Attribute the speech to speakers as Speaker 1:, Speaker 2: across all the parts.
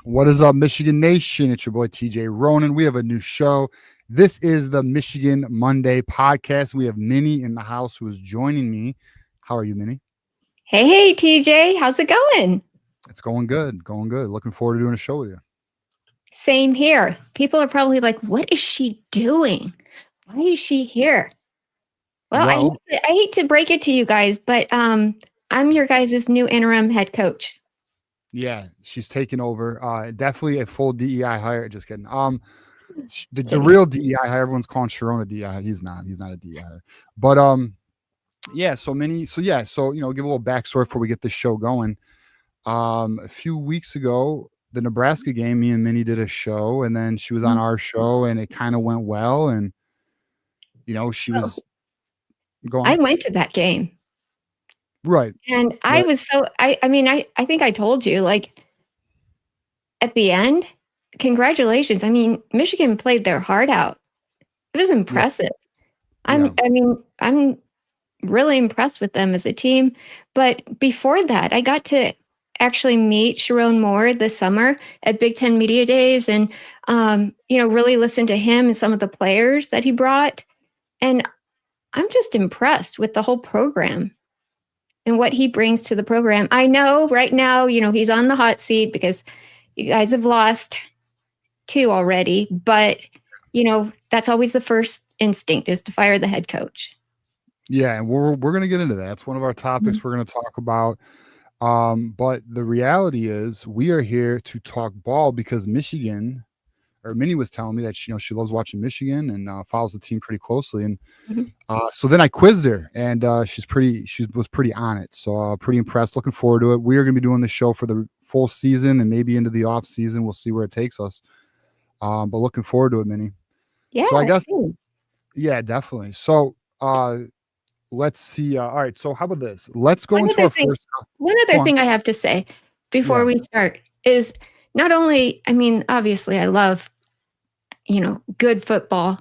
Speaker 1: What is up, Michigan Nation? It's your boy TJ Ronin. We have a new show. This is the Michigan Monday podcast. We have Minnie in the house who is joining me. How are you, Minnie?
Speaker 2: Hey, TJ. How's it going?
Speaker 1: It's going good. Going good. Looking forward to doing a show with you.
Speaker 2: Same here. People are probably like, what is she doing? Why is she here? Well, I hate to break it to you guys, but I'm your guys' new interim head coach.
Speaker 1: Yeah, she's taking over. Definitely a full DEI hire. Just kidding. The real DEI hire, everyone's calling Sherrone a DEI. He's not a DEI hire. But yeah, so give a little backstory before we get this show going. A few weeks ago, the Nebraska game, me and Minnie did a show, and then she was on our show, and it kind of went well, and she was going.
Speaker 2: I went to that game.
Speaker 1: Right.
Speaker 2: And I was I think I told you, like, at the end, congratulations. I mean, Michigan played their heart out. It was impressive.
Speaker 1: Yeah.
Speaker 2: I'm really impressed with them as a team. But before that, I got to actually meet Sherrone Moore this summer at Big Ten Media Days and, really listen to him and some of the players that he brought. And I'm just impressed with the whole program and what he brings to the program. I know right now, he's on the hot seat because you guys have lost 2 already, but, that's always the first instinct is to fire the head coach.
Speaker 1: Yeah, and we're going to get into that. It's one of our topics we're going to talk about. But the reality is we are here to talk ball because Michigan, or Minnie was telling me that she loves watching Michigan and follows the team pretty closely. And so then I quizzed her, and she was pretty on it. So pretty impressed. Looking forward to it. We are going to be doing the show for the full season and maybe into the off season. We'll see where it takes us. But looking forward to it, Minnie.
Speaker 2: Yeah.
Speaker 1: So I guess, yeah, definitely. So let's see. All right. So how about this? Let's go into our first.
Speaker 2: One other thing I have to say before we start is not only, obviously I love, good football,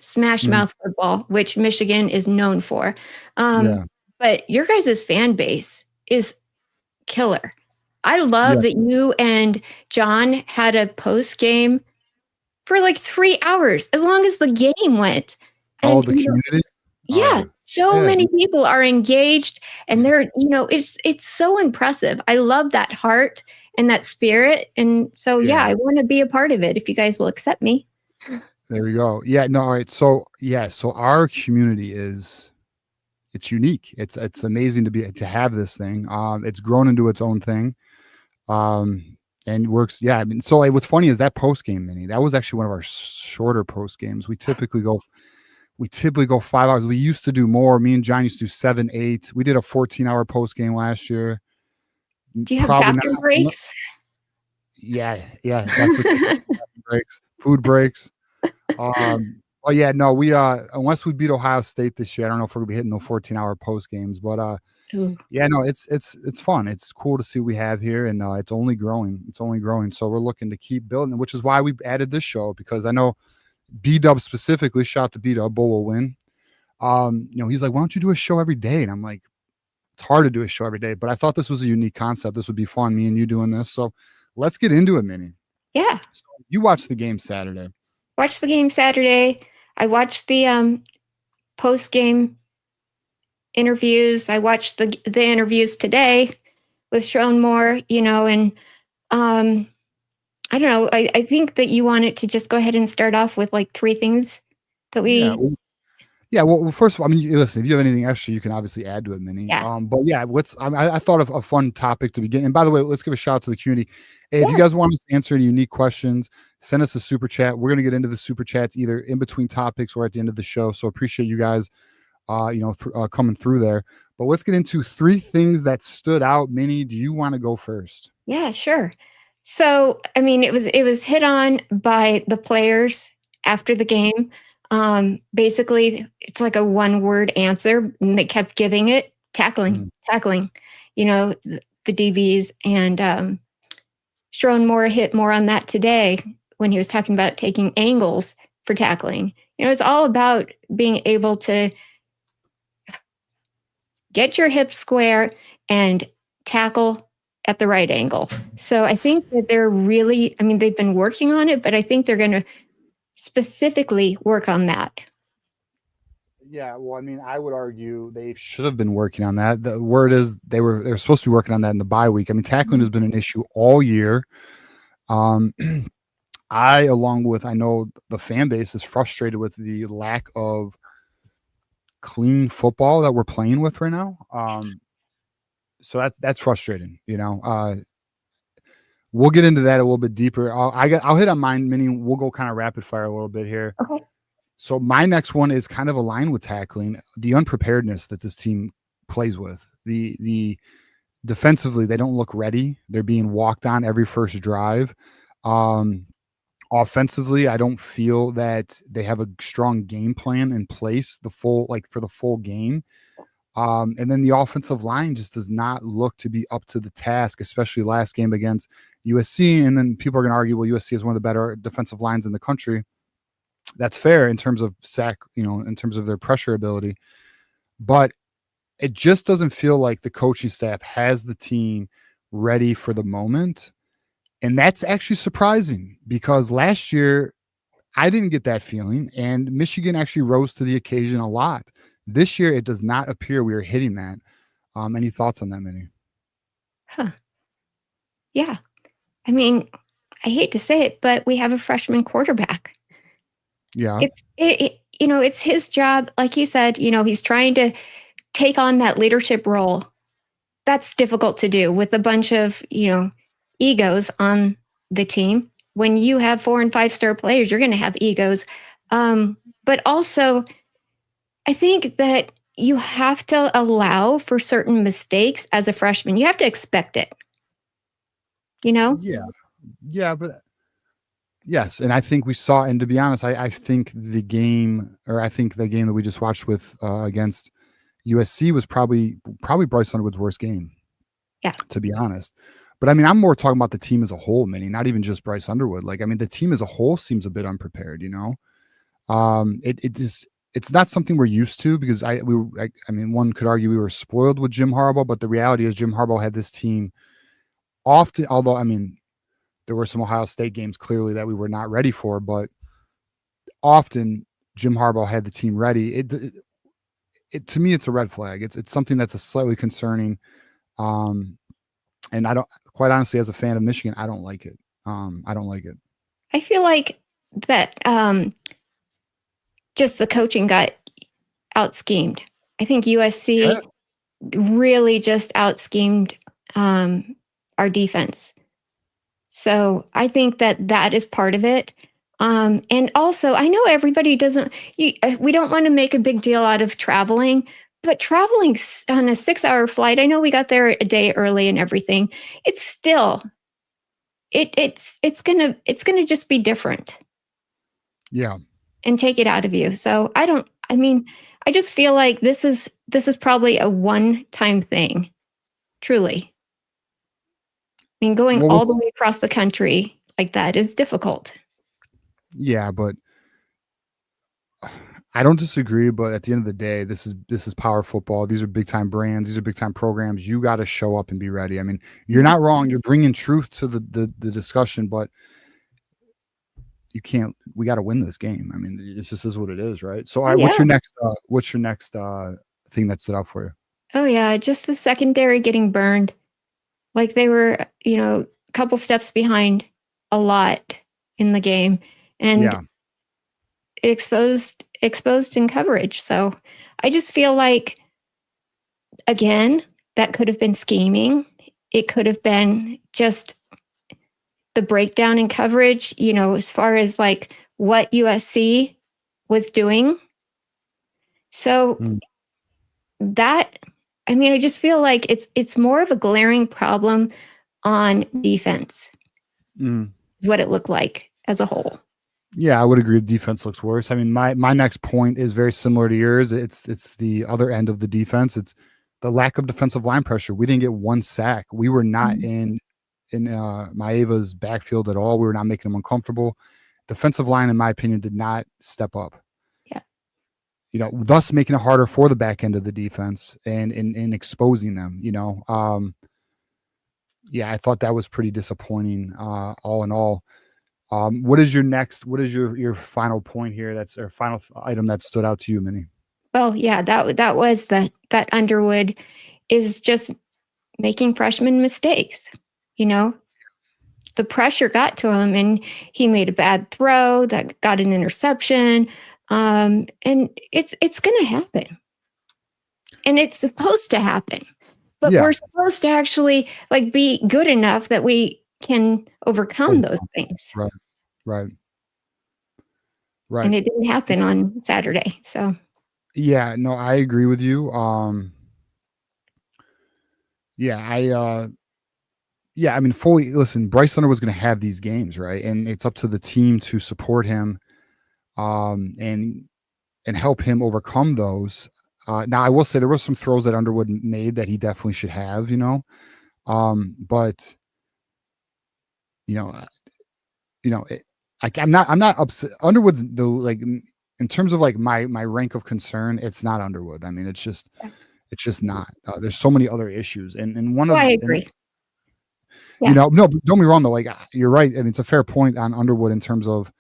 Speaker 2: smash mouth football, which Michigan is known for. But your guys' fan base is killer. I love that you and John had a post game for like 3 hours, as long as the game went.
Speaker 1: And, the community?
Speaker 2: Many people are engaged, and they're, it's so impressive. I love that heart and that spirit. And so, I want to be a part of it if you guys will accept me.
Speaker 1: There you go. Yeah, no, all right. So, so our community it's unique. It's amazing to have this thing. It's grown into its own thing. And works. Yeah. So what's funny is that post game, Minnie, that was actually one of our shorter post games. We typically go 5 hours. We used to do more. Me and John used to do 7, 8. We did a 14-hour post game last year.
Speaker 2: Do you have bathroom breaks?
Speaker 1: Yeah. Definitely breaks, food breaks. Oh yeah, no, we unless we beat Ohio State this year, I don't know if we're gonna be hitting the 14-hour post games, but
Speaker 2: Ooh.
Speaker 1: yeah, no, it's fun. It's cool to see what we have here, and it's only growing. It's only growing. So we're looking to keep building, which is why we added this show because I know B Dub specifically. Shout out to B Dub, Bull will win. He's like, why don't you do a show every day? And I'm like, it's hard to do a show every day, but I thought this was a unique concept. This would be fun, me and you doing this. So let's get into it, Minnie.
Speaker 2: Yeah.
Speaker 1: So you watched the game Saturday.
Speaker 2: Watched the game Saturday. I watched the post game interviews. I watched the interviews today with Sherrone Moore, and I don't know. I think that you wanted to just go ahead and start off with like three things that
Speaker 1: Yeah.
Speaker 2: we
Speaker 1: Yeah, well, first of all, I mean, listen, if you have anything extra, you can obviously add to it, Minnie.
Speaker 2: yeah.
Speaker 1: But yeah, I thought of a fun topic to begin. And by the way, let's give a shout out to the community. Hey, if you
Speaker 2: Yeah.
Speaker 1: guys want us to answer any unique questions, send us a super chat. We're gonna get into the super chats either in between topics or at the end of the show. So appreciate you guys, coming through there. But let's get into three things that stood out. Minnie, do you want to go first?
Speaker 2: Yeah, sure. So, I mean, it was hit on by the players after the game. Basically, it's like a one-word answer, and they kept giving it tackling,
Speaker 1: Mm.
Speaker 2: tackling. The DBs and Sherrone Moore hit more on that today when he was talking about taking angles for tackling. It's all about being able to get your hips square and tackle at the right angle. So I think that they've been working on it, but I think they're going to specifically work on that.
Speaker 1: Yeah, well, I mean, I would argue they should have been working on that. The word is they're supposed to be working on that in the bye week. I mean, tackling has been an issue all year. Um, along with I know the fan base is frustrated with the lack of clean football that we're playing with right now. So that's frustrating. We'll get into that a little bit deeper. I'll hit on mine, Minnie. We'll go kind of rapid fire a little bit here.
Speaker 2: Okay.
Speaker 1: So my next one is kind of aligned with tackling, the unpreparedness that this team plays with. The defensively, they don't look ready. They're being walked on every first drive. Offensively, I don't feel that they have a strong game plan in place for the full game. And then the offensive line just does not look to be up to the task, especially last game against USC. And then people are going to argue, well, USC is one of the better defensive lines in the country. That's fair in terms of sack, in terms of their pressure ability. But it just doesn't feel like the coaching staff has the team ready for the moment. And that's actually surprising because last year I didn't get that feeling, and Michigan actually rose to the occasion a lot. This year, it does not appear we are hitting that. Any thoughts on that, Minnie?
Speaker 2: Huh. Yeah. I mean, I hate to say it, but we have a freshman quarterback.
Speaker 1: Yeah.
Speaker 2: It's his job. Like you said, he's trying to take on that leadership role. That's difficult to do with a bunch of, egos on the team. When you have 4 and 5 star players, you're going to have egos. But also, I think that you have to allow for certain mistakes as a freshman. You have to expect it.
Speaker 1: Yeah, but yes, and I think we saw. And to be honest, I think the game that we just watched with against USC was probably Bryce Underwood's worst game.
Speaker 2: Yeah,
Speaker 1: to be honest. But I mean, I'm more talking about the team as a whole, Minnie, not even just Bryce Underwood. Like, I mean, the team as a whole seems a bit unprepared. It's not something we're used to because I mean, one could argue we were spoiled with Jim Harbaugh, but the reality is Jim Harbaugh had this team often. Although, I mean, there were some Ohio State games clearly that we were not ready for, but often Jim Harbaugh had the team ready. It to me, it's a red flag. It's something that's a slightly concerning. And I don't, quite honestly, as a fan of Michigan, I don't like it. I don't like it.
Speaker 2: I feel like that just the coaching got out schemed. I think USC really just out schemed our defense. So I think that is part of it. And also, I know everybody we don't want to make a big deal out of traveling, but traveling on a 6-hour flight, I know we got there a day early and everything. It's still, it's gonna just be different.
Speaker 1: Yeah.
Speaker 2: and take it out of you. So I just feel like this is probably a one-time thing, truly. I mean, going
Speaker 1: What
Speaker 2: all the
Speaker 1: was?
Speaker 2: way across the country like that is difficult.
Speaker 1: Yeah, but I don't disagree. But at the end of the day, this is power football. These are big time brands. These are big time programs. You got to show up and be ready. I mean, you're not wrong. You're bringing truth to the discussion, but you can't. We got to win this game. I mean, it just is what it is, right? So,
Speaker 2: Oh,
Speaker 1: what's
Speaker 2: yeah.
Speaker 1: your next? What's your next thing that stood out for you?
Speaker 2: Oh, yeah, just the secondary getting burned. Like, they were, a couple steps behind a lot in the game, and
Speaker 1: Yeah.
Speaker 2: it exposed in coverage. So, I just feel like, again, that could have been scheming. It could have been just the breakdown in coverage, as far as like what USC was doing. So
Speaker 1: Mm.
Speaker 2: that, I just feel like it's more of a glaring problem on defense,
Speaker 1: Mm.
Speaker 2: is what it looked like as a whole.
Speaker 1: Yeah, I would agree. Defense looks worse. I mean, my next point is very similar to yours. It's the other end of the defense. It's the lack of defensive line pressure. We didn't get one sack. We were not
Speaker 2: Mhm.
Speaker 1: in Maeva's backfield at all. We were not making them uncomfortable. Defensive line, in my opinion, did not step up.
Speaker 2: Yeah.
Speaker 1: Thus making it harder for the back end of the defense and in exposing them. Yeah, I thought that was pretty disappointing. All in all. What is your final point here? That's our final item that stood out to you, Minnie.
Speaker 2: Well, yeah, that was that Underwood is just making freshman mistakes. You know, the pressure got to him, and he made a bad throw that got an interception. And it's going to happen, and it's supposed to happen. But
Speaker 1: Yeah.
Speaker 2: we're supposed to actually like be good enough that we can overcome those things.
Speaker 1: Right. Right. Right.
Speaker 2: And it didn't happen on Saturday. So
Speaker 1: Yeah. No, I agree with you. Yeah, I mean, fully listen, Bryce Underwood's going to have these games, right? And it's up to the team to support him, and help him overcome those. Now, I will say there were some throws that Underwood made that he definitely should have, but you know, I'm not upset. Underwood's in terms of like my rank of concern, it's not Underwood. I mean, it's just not. There's so many other issues, and one
Speaker 2: oh,
Speaker 1: of
Speaker 2: I
Speaker 1: and
Speaker 2: agree. Yeah.
Speaker 1: no, but don't be wrong though. Like you're right. I mean, it's a fair point on Underwood in terms of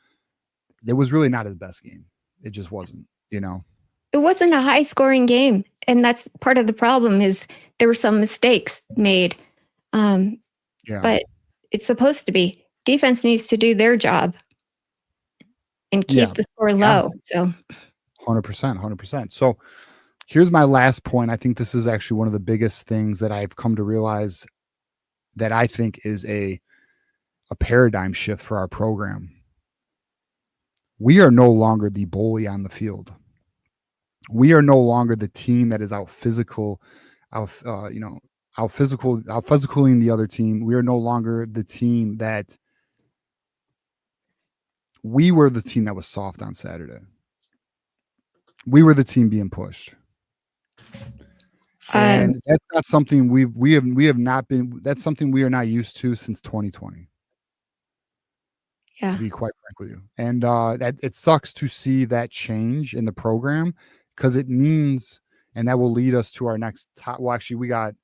Speaker 1: it was really not his best game. It just wasn't.
Speaker 2: It wasn't a high scoring game. And that's part of the problem is there were some mistakes made.
Speaker 1: Yeah.
Speaker 2: But it's supposed to be. Defense needs to do their job and keep the score low. So
Speaker 1: 100%, 100%. So here's my last point. I think this is actually one of the biggest things that I've come to realize that I think is a paradigm shift for our program. We are no longer the bully on the field. We are no longer the team that is out physicaling the other team. We are no longer the team that we were the team that was soft on Saturday. We were the team being pushed. And that's not something we have not been. That's something we are not used to since 2020.
Speaker 2: yeah.
Speaker 1: To be quite frank with you, and that it sucks to see that change in the program because it means, and that will lead us to our next. Well, actually, we got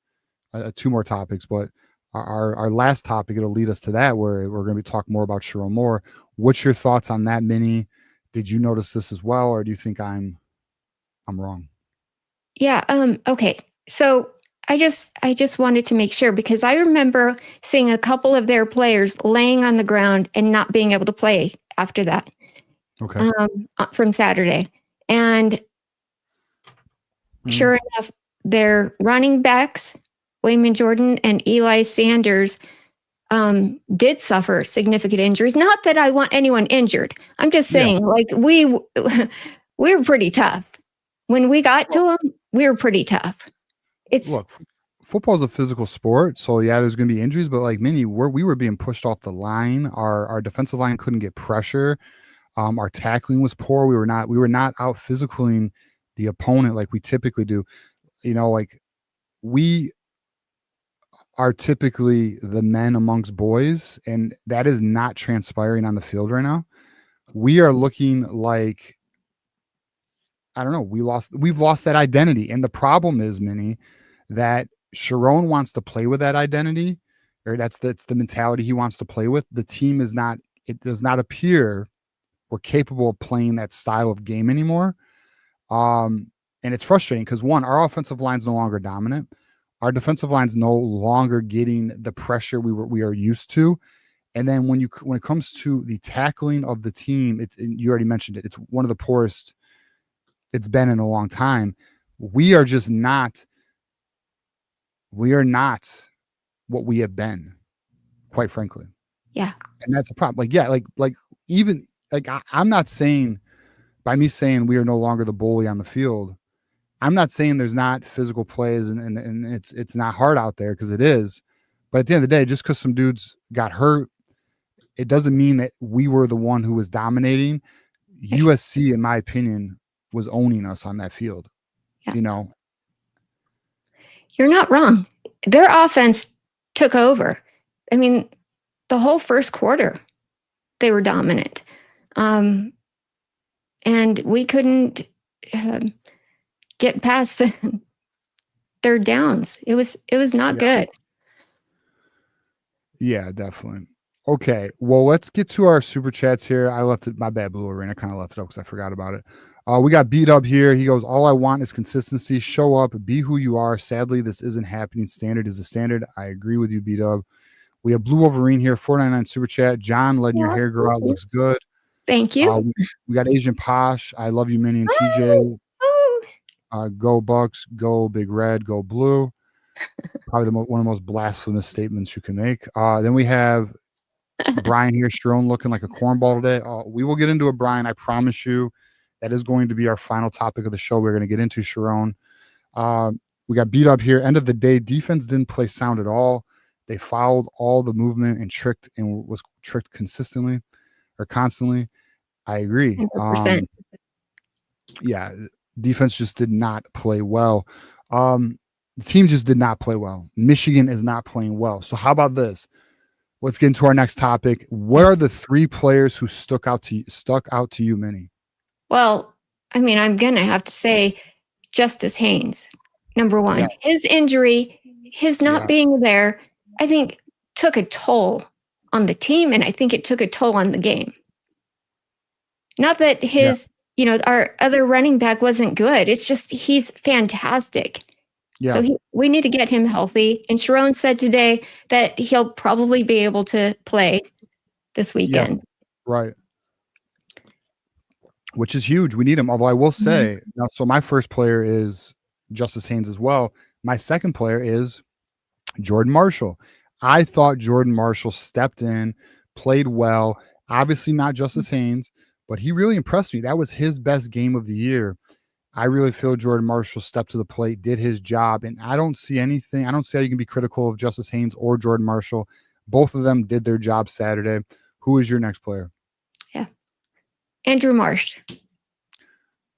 Speaker 1: two more topics, but our last topic it'll lead us to that where we're going to be talking more about Sherrone Moore. What's your thoughts on that, Minnie? Did you notice this as well, or do you think I'm wrong?
Speaker 2: Yeah. Okay. So I just wanted to make sure because I remember seeing a couple of their players laying on the ground and not being able to play after that.
Speaker 1: Okay.
Speaker 2: From Saturday. And sure enough, their running backs, Wayman Jordan and Eli Sanders, did suffer significant injuries. Not that I want anyone injured. I'm just saying, like we were pretty tough. When we got to them, we were pretty tough.
Speaker 1: Look, football is a physical sport, so yeah, there's going to be injuries. But like Minnie, we were being pushed off the line. Our defensive line couldn't get pressure. Our tackling was poor. We were not out physicaling the opponent like we typically do. Like we are typically the men amongst boys, and that is not transpiring on the field right now. We are looking like, I don't know, we've lost that identity. And the problem is, Minnie, that Sherrone wants to play with that identity, or that's the mentality he wants to play with. The team is not, it does not appear we're capable of playing that style of game anymore. And it's frustrating because, one, our offensive line's no longer dominant. Our defensive line's no longer getting the pressure we are used to. And then when it comes to the tackling of the team, you already mentioned it. It's one of the poorest it's been in a long time. We are not what we have been, quite frankly.
Speaker 2: Yeah.
Speaker 1: And that's a problem. Even I'm not saying, by me saying we are no longer the bully on the field, I'm not saying there's not physical plays and it's not hard out there, because it is. But at the end of the day, just because some dudes got hurt, it doesn't mean that we were the one who was dominating. USC, in my opinion, was owning us on that field.
Speaker 2: Yeah.
Speaker 1: You're
Speaker 2: not wrong. Their offense took over. I mean, the whole first quarter, they were dominant. And we couldn't get past the third downs. It was not good.
Speaker 1: Yeah, definitely. Okay, well, let's get to our super chats here. I left it. My bad, Blue Arena. I kind of left it up because I forgot about it. We got Beat Up here. He goes, all I want is consistency. Show up. Be who you are. Sadly, this isn't happening. Standard is a standard. I agree with you, Beat Up. We have Blue Wolverine here, 499 super chat. John, letting your hair grow out looks good.
Speaker 2: Thank you.
Speaker 1: We got Asian Posh. I love you, Minnie and TJ. Go Bucks. Go Big Red. Go Blue. Probably one of the most blasphemous statements you can make. Then we have Brian here, Sherrone, looking like a cornball today. We will get into it, Brian. I promise you. That is going to be our final topic of the show. We're going to get into Sherrone. We got Beat Up here. End of the day, defense didn't play sound at all. They fouled all the movement and was tricked consistently or constantly. I agree.
Speaker 2: 100%.
Speaker 1: Yeah, defense just did not play well. The team just did not play well. Michigan is not playing well. So how about this? Let's get into our next topic. What are the 3 players who stuck out to you, Minnie?
Speaker 2: Well, I mean, I'm going to have to say Justice Haynes, number 1. Yeah. His injury, his not being there, I think took a toll on the team, and I think it took a toll on the game. Not that our other running back wasn't good. It's just he's fantastic. Yeah. So we need to get him healthy. And Sherrone said today that he'll probably be able to play this weekend.
Speaker 1: Yeah, right. Which is huge. We need him. Although I will say, so my first player is Justice Haynes as well. My second player is Jordan Marshall. I thought Jordan Marshall stepped in, played well. Obviously not Justice Haynes, but he really impressed me. That was his best game of the year. I really feel Jordan Marshall stepped to the plate, did his job, and I don't see how you can be critical of Justice Haynes or Jordan Marshall. Both of them did their job Saturday. Who is your next player?
Speaker 2: Yeah. Andrew Marsh.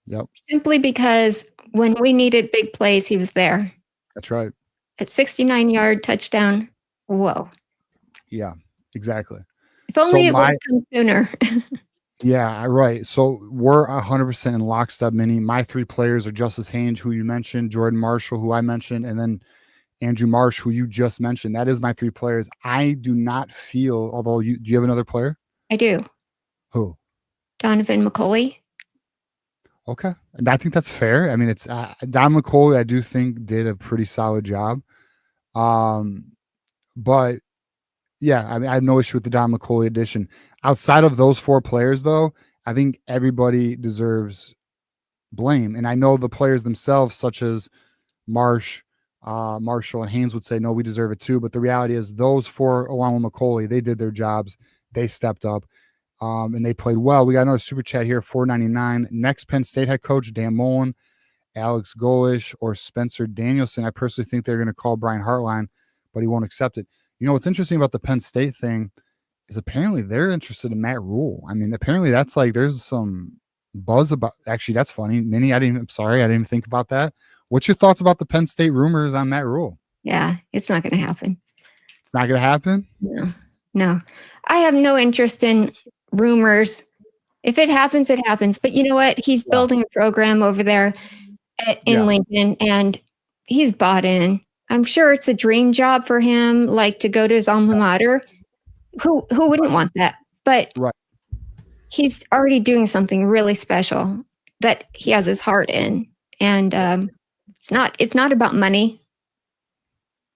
Speaker 1: Yep.
Speaker 2: Simply because when we needed big plays, he was there.
Speaker 1: That's right.
Speaker 2: At 69-yard touchdown. Whoa.
Speaker 1: Yeah, exactly.
Speaker 2: If only it would come sooner.
Speaker 1: Yeah, right. So we're 100% in lockstep, Minnie. My 3 players are Justice Haynes, who you mentioned, Jordan Marshall, who I mentioned, and then Andrew Marsh, who you just mentioned. That is my 3 players. I do not feel, although do you have another player?
Speaker 2: I do.
Speaker 1: Who?
Speaker 2: Donovan McCulley.
Speaker 1: Okay. And I think that's fair. I mean, it's Don McCulley, I do think did a pretty solid job. But yeah, I mean, I have no issue with the Don McCulley addition. Outside of those 4 players, though, I think everybody deserves blame. And I know the players themselves, such as Marshall and Haynes, would say, no, we deserve it too. But the reality is those 4, along with McCulley, they did their jobs. They stepped up and they played well. We got another super chat here, $4.99. Next Penn State head coach, Dan Mullen, Alex Golish, or Spencer Danielson. I personally think they're going to call Brian Hartline, but he won't accept it. You know, what's interesting about the Penn State thing is apparently they're interested in Matt Rule. I mean, apparently that's like there's some buzz about. Actually, that's funny, Minnie. I'm sorry, I didn't even think about that. What's your thoughts about the Penn State rumors on Matt Rule?
Speaker 2: Yeah, it's not going to happen.
Speaker 1: It's not going to happen.
Speaker 2: No. I have no interest in rumors. If it happens, it happens. But you know what? He's building a program over there in Lincoln, and he's bought in. I'm sure it's a dream job for him, like to go to his alma mater. Who wouldn't want that? But he's already doing something really special that he has his heart in, and it's not about money,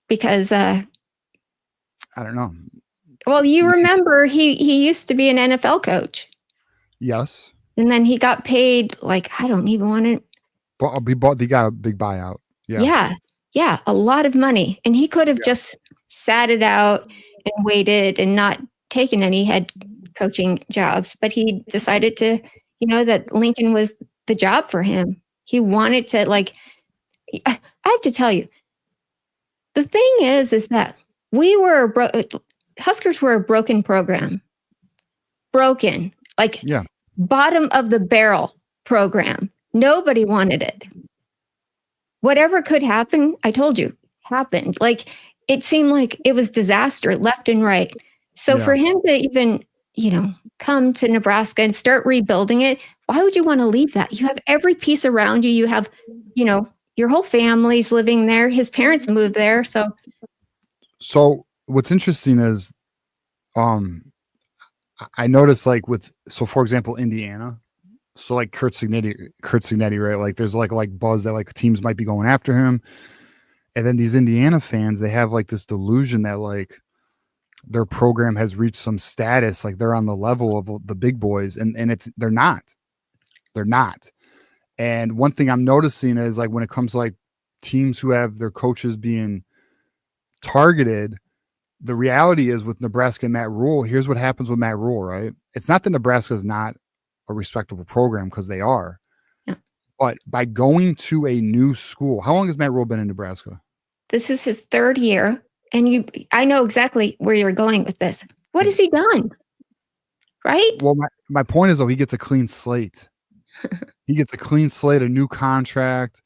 Speaker 2: because
Speaker 1: I don't know.
Speaker 2: Well, you remember he used to be an NFL coach.
Speaker 1: Yes.
Speaker 2: And then he got paid, like, I don't even want to.
Speaker 1: But he got a big buyout.
Speaker 2: Yeah, a lot of money. And he could have just sat it out and waited and not taken any head coaching jobs. But he decided to, that Lincoln was the job for him. He wanted to, like, I have to tell you, the thing is that Huskers were a broken program. Broken. Like, bottom of the barrel program. Nobody wanted it. Whatever could happen, I told you, happened. Like, it seemed like it was disaster left and right. So for him to even, come to Nebraska and start rebuilding it, why would you want to leave that? You have every piece around you. You have, your whole family's living there. His parents moved there.
Speaker 1: So what's interesting is, I noticed, like, for example, Indiana. So like Kurt Signetti, right? Like there's like buzz that like teams might be going after him. And then these Indiana fans, they have like this delusion that like their program has reached some status, like they're on the level of the big boys, and they're not. And one thing I'm noticing is, like, when it comes to like teams who have their coaches being targeted, the reality is with Nebraska and Matt Rule, here's what happens with Matt Rule, right? It's not that Nebraska is not a respectable program, because they are.
Speaker 2: Yeah.
Speaker 1: But by going to a new school, how long has Matt Rule been in Nebraska?
Speaker 2: This is his third year. And I know exactly where you're going with this. What has he done? Right?
Speaker 1: Well, my point is, though, he gets a clean slate. He gets a clean slate, a new contract.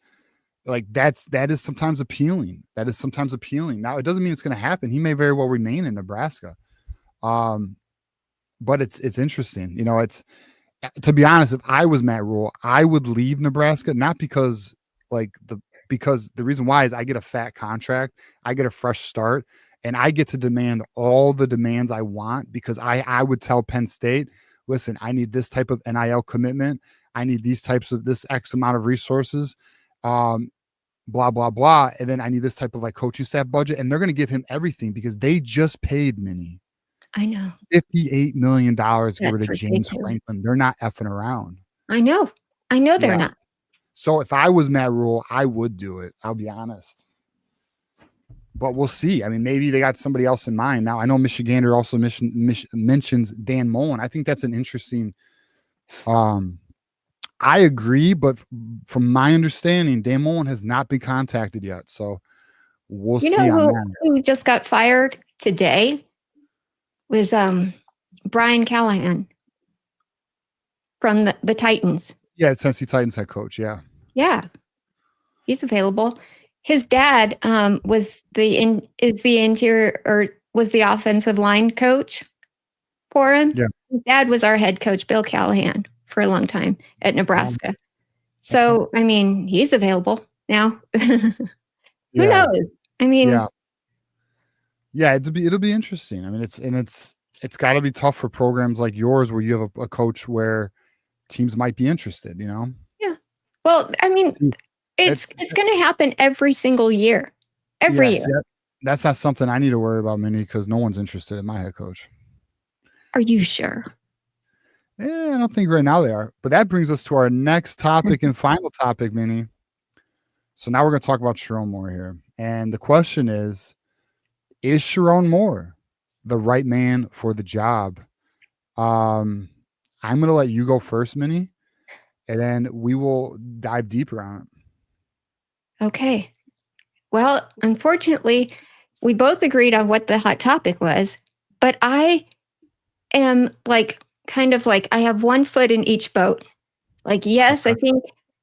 Speaker 1: Like that is sometimes appealing. Now, it doesn't mean it's going to happen. He may very well remain in Nebraska. But it's interesting. It's, to be honest, if I was Matt Rule, I would leave Nebraska, not because because the reason why is I get a fat contract, I get a fresh start, and I get to demand all the demands I want, because I would tell Penn State, listen, I need this type of NIL commitment. I need these types of this X amount of resources, blah, blah, blah. And then I need this type of like coaching staff budget. And they're going to give him everything, because they just paid Minnie.
Speaker 2: I know.
Speaker 1: $58 million to get rid of James Franklin. They're not effing around.
Speaker 2: I know they're not.
Speaker 1: So if I was Matt Rule, I would do it. I'll be honest. But we'll see. I mean, maybe they got somebody else in mind. Now, I know Michigander also mentions Dan Mullen. I think that's an interesting. I agree, but from my understanding, Dan Mullen has not been contacted yet. So we'll see on that.
Speaker 2: Who just got fired today was Brian Callahan from the Titans.
Speaker 1: Yeah, Tennessee Titans head coach. Yeah.
Speaker 2: Yeah. He's available. His dad was the offensive line coach for him.
Speaker 1: Yeah.
Speaker 2: His dad was our head coach, Bill Callahan, for a long time at Nebraska. So, I mean, he's available now. Who knows? I mean,
Speaker 1: yeah, it'll be interesting. I mean, it's got to be tough for programs like yours, where you have a coach where teams might be interested,
Speaker 2: Yeah. Well, I mean, it's going to happen every single year. Every year.
Speaker 1: That's not something I need to worry about, Minnie, because no one's interested in my head coach.
Speaker 2: Are you sure?
Speaker 1: Yeah, I don't think right now they are. But that brings us to our next topic and final topic, Minnie. So now we're going to talk about Sherrone Moore here. And the question is Sherrone Moore the right man for the job? I'm going to let you go first, Minnie, and then we will dive deeper on it.
Speaker 2: Okay. Well, unfortunately, we both agreed on what the hot topic was, but I am like kind of like I have one foot in each boat. Like, yes,
Speaker 1: Okay.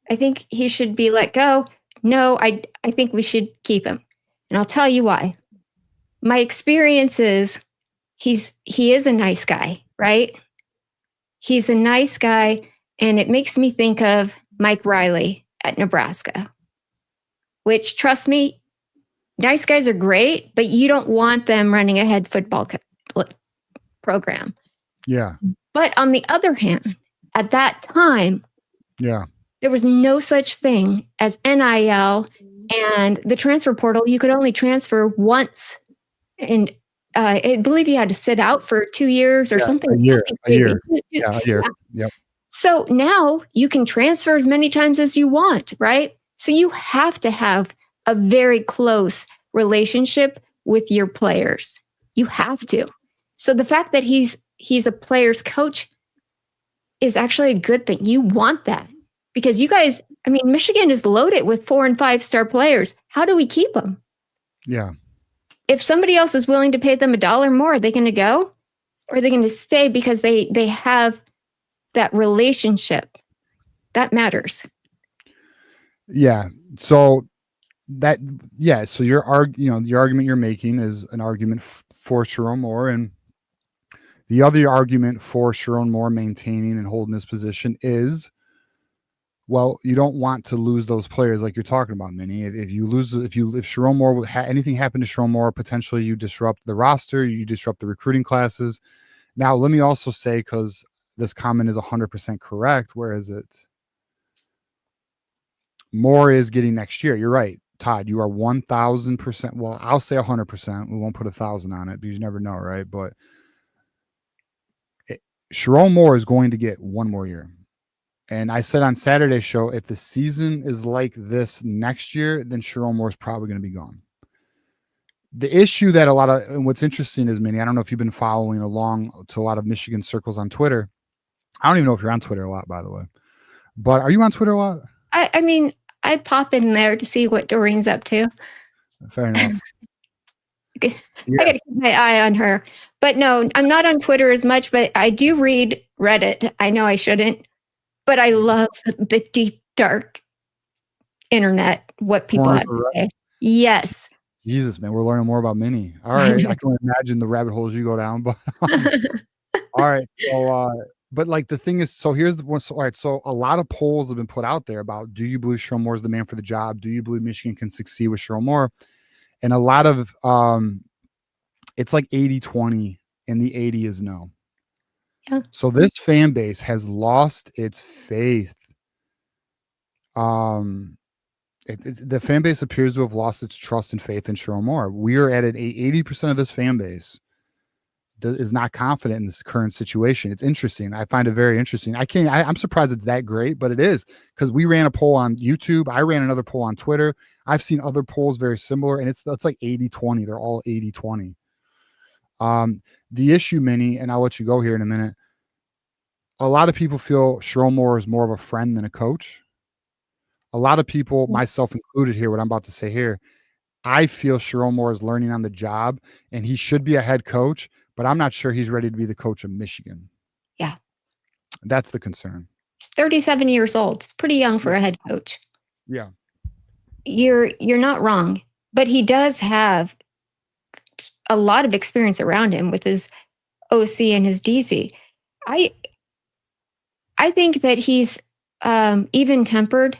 Speaker 2: I think he should be let go. No, I think we should keep him. And I'll tell you why. My experience is he is a nice guy, right? He's a nice guy, and it makes me think of Mike Riley at Nebraska, which, trust me, nice guys are great, but you don't want them running a head football program.
Speaker 1: Yeah.
Speaker 2: But on the other hand, at that time,
Speaker 1: Yeah.
Speaker 2: there was no such thing as NIL and the transfer portal. You could only transfer once, and I believe you had to sit out for 2 years or something.
Speaker 1: A year.
Speaker 2: Something
Speaker 1: A year.
Speaker 2: crazy.
Speaker 1: Yeah. A year.
Speaker 2: Yeah.
Speaker 1: Yep.
Speaker 2: So now you can transfer as many times as you want, right? So you have to have a very close relationship with your players. You have to. So the fact that he's a player's coach is actually a good thing. You want that because you guys, I mean, Michigan is loaded with 4 and 5 star players. How do we keep them?
Speaker 1: Yeah.
Speaker 2: If somebody else is willing to pay them $1 more, are they going to go? Or are they going to stay because they have that relationship? That matters.
Speaker 1: Yeah. So so your argument you're making is an argument for Sherrone Moore, and the other argument for Sherrone Moore maintaining and holding this position is, well, you don't want to lose those players like you're talking about, Minnie. If Sherrone Moore anything happened to Sherrone Moore, potentially you disrupt the roster, you disrupt the recruiting classes. Now, let me also say, because this comment is 100% correct. Where is it? Moore is getting next year. You're right, Todd. You are 1,000%. Well, I'll say 100%. We won't put 1,000 on it because you never know, right? But Sherrone Moore is going to get one more year. And I said on Saturday's show, if the season is like this next year, then Sherrone Moore is probably going to be gone. The issue that and what's interesting is, Minnie, I don't know if you've been following along to a lot of Michigan circles on Twitter. I don't even know if you're on Twitter a lot, by the way. But are you on Twitter a lot?
Speaker 2: I mean, I pop in there to see what Doreen's up to.
Speaker 1: Fair enough.
Speaker 2: I got to keep my eye on her. But no, I'm not on Twitter as much, but I do read Reddit. I know I shouldn't, but I love the deep, dark internet, what people have to say. Yes.
Speaker 1: Jesus, man, we're learning more about Minnie. All right. I can imagine the rabbit holes you go down, but all right. So, but like the thing is, so here's the one. So, all right. So a lot of polls have been put out there about, do you believe Sherrone Moore is the man for the job? Do you believe Michigan can succeed with Sherrone Moore? And a lot of, it's like 80-20, and the 80 is no.
Speaker 2: Yeah.
Speaker 1: So this fan base has lost its faith. The fan base appears to have lost its trust and faith in Sherrone Moore. We are at 80% of this fan base is not confident in this current situation. It's interesting. I find it very interesting. I'm surprised it's that great, but it is, because we ran a poll on YouTube. I ran another poll on Twitter. I've seen other polls very similar, and it's like 80-20. They're all 80-20. The issue, Minnie, and I'll let you go here in a minute. A lot of people feel Sherrone Moore is more of a friend than a coach. A lot of people, myself included here, what I'm about to say here, I feel Sherrone Moore is learning on the job, and he should be a head coach, but I'm not sure he's ready to be the coach of Michigan.
Speaker 2: Yeah.
Speaker 1: That's the concern.
Speaker 2: He's 37 years old. It's pretty young for a head coach.
Speaker 1: Yeah.
Speaker 2: You're not wrong, but he does have a lot of experience around him with his OC and his DC. I think that he's even-tempered,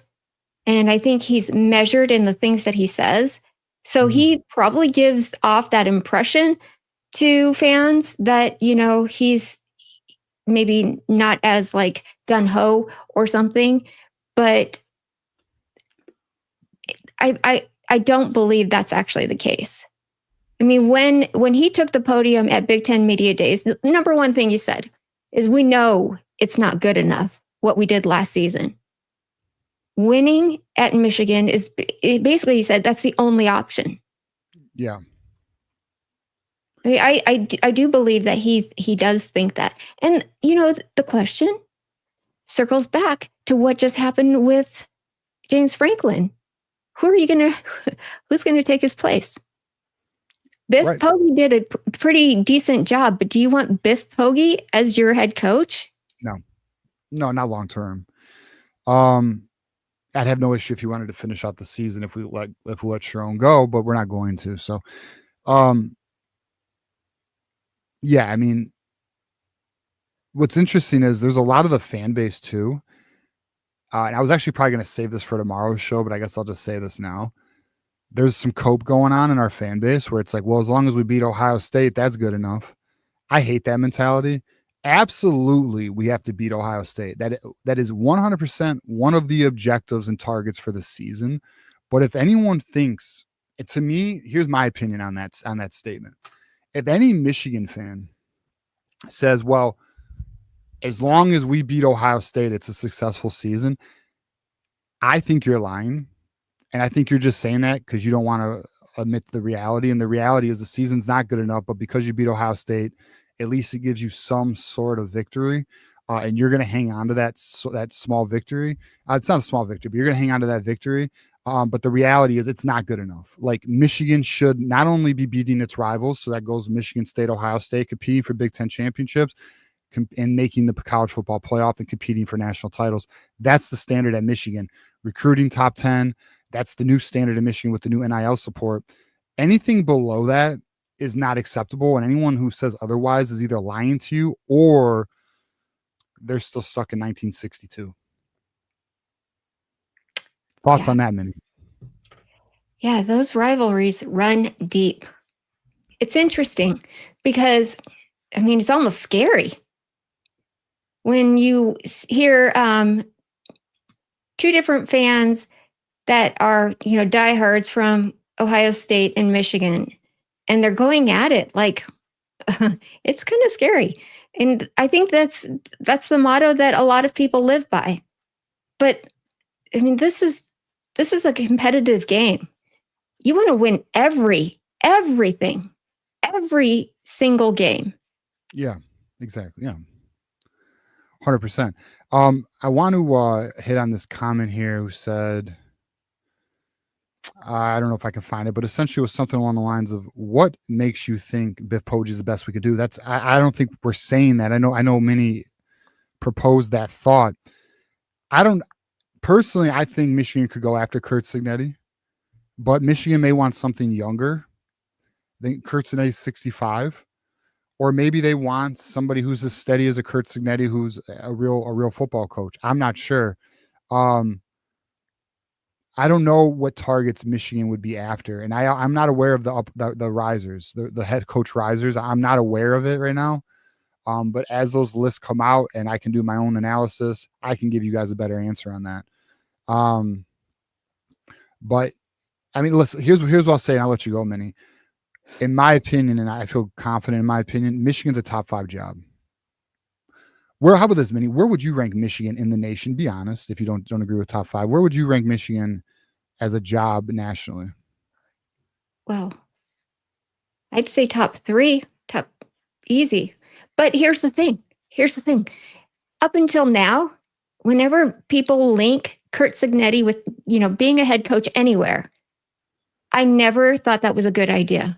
Speaker 2: and I think he's measured in the things that he says. So he probably gives off that impression to fans that, he's maybe not as like gung-ho or something, but I don't believe that's actually the case. I mean, when he took the podium at Big Ten Media Days, the number one thing he said is, we know it's not good enough what we did last season. Winning at Michigan is basically, he said, that's the only option.
Speaker 1: Yeah.
Speaker 2: I do believe that he does think that. And, the question circles back to what just happened with James Franklin. Who's going to take his place? Biff
Speaker 1: Right.
Speaker 2: Poggi did a pretty decent job, but do you want Biff Poggi as your head coach?
Speaker 1: No, not long term. I'd have no issue if you wanted to finish out the season if we let Sherrone go, but we're not going to. So, yeah, I mean, what's interesting is there's a lot of the fan base too. And I was actually probably going to save this for tomorrow's show, but I guess I'll just say this now. There's some cope going on in our fan base where it's like, well, as long as we beat Ohio State, that's good enough. I hate that mentality. Absolutely, we have to beat Ohio State. That is 100% one of the objectives and targets for the season. But if anyone thinks, to me, here's my opinion on that statement. If any Michigan fan says, well, as long as we beat Ohio State, it's a successful season, I think you're lying. And I think you're just saying that because you don't want to admit the reality. And the reality is the season's not good enough, but because you beat Ohio State, at least it gives you some sort of victory. And you're going to hang on to that small victory. It's not a small victory, but you're going to hang on to that victory. But the reality is it's not good enough. Like Michigan should not only be beating its rivals, so that goes Michigan State, Ohio State, competing for Big Ten championships and making the college football playoff and competing for national titles. That's the standard at Michigan. Recruiting top 10. That's the new standard in Michigan with the new NIL support. Anything below that is not acceptable. And anyone who says otherwise is either lying to you or they're still stuck in 1962. Thoughts on that, Minnie?
Speaker 2: Yeah, those rivalries run deep. It's interesting because, I mean, it's almost scary when you hear two different fans that are, diehards from Ohio State and Michigan, and they're going at it like it's kind of scary. And I think that's the motto that a lot of people live by. But I mean, this is a competitive game. You want to win everything, every single game.
Speaker 1: Yeah, exactly. Yeah. 100%. I want to hit on this comment here who said, I don't know if I can find it, but essentially it was something along the lines of what makes you think Biff Poggi is the best we could do? I don't think we're saying that. I know many proposed that thought. I think Michigan could go after Curt Cignetti, but Michigan may want something younger. I think Curt Cignetti's 65. Or maybe they want somebody who's as steady as a Curt Cignetti, who's a real football coach. I'm not sure. I don't know what targets Michigan would be after, and I'm not aware of the risers, the head coach risers. I'm not aware of it right now. But as those lists come out, and I can do my own analysis, I can give you guys a better answer on that. But I mean, listen. Here's what I'll say, and I'll let you go, Minnie. In my opinion, and I feel confident in my opinion, Michigan's a top 5 job. How about this, Minnie? Where would you rank Michigan in the nation? Be honest. If you don't agree with top 5, where would you rank Michigan as a job nationally?
Speaker 2: Well, I'd say top 3, top easy. But here's the thing. Up until now, whenever people link Curt Cignetti with, being a head coach anywhere, I never thought that was a good idea.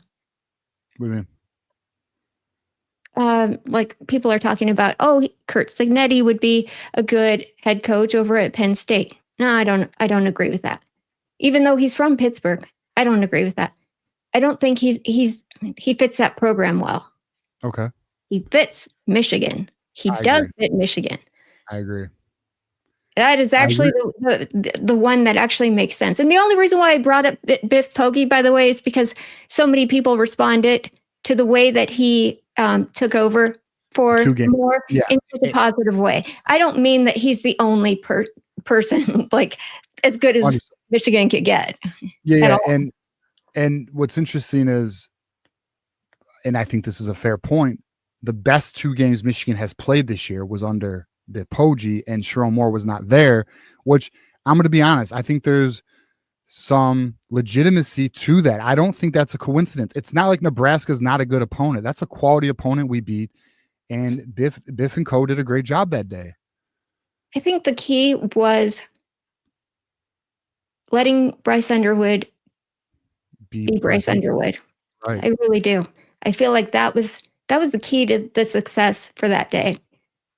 Speaker 1: What do you mean?
Speaker 2: Like people are talking about, Curt Cignetti would be a good head coach over at Penn State. No, I don't agree with that. Even though he's from Pittsburgh, I don't agree with that. I don't think he fits that program well.
Speaker 1: Okay.
Speaker 2: He fits Michigan. He does fit Michigan.
Speaker 1: I agree.
Speaker 2: That is actually the one that actually makes sense. And the only reason why I brought up Biff Poggi, by the way, is because so many people responded to the way that he took over for Moore in such a positive way. I don't mean that he's the only person like as good as Michigan could get.
Speaker 1: Yeah. And what's interesting is, and I think this is a fair point, the best 2 games Michigan has played this year was under Biff Poggi, and Sherrone Moore was not there, which I'm going to be honest, I think there's some legitimacy to that. I don't think that's a coincidence. It's not like Nebraska's not a good opponent. That's a quality opponent we beat, and Biff and co did a great job that day.
Speaker 2: I think the key was letting Bryce Underwood be Bryce Underwood.
Speaker 1: Right.
Speaker 2: I really do. I feel like that was the key to the success for that day.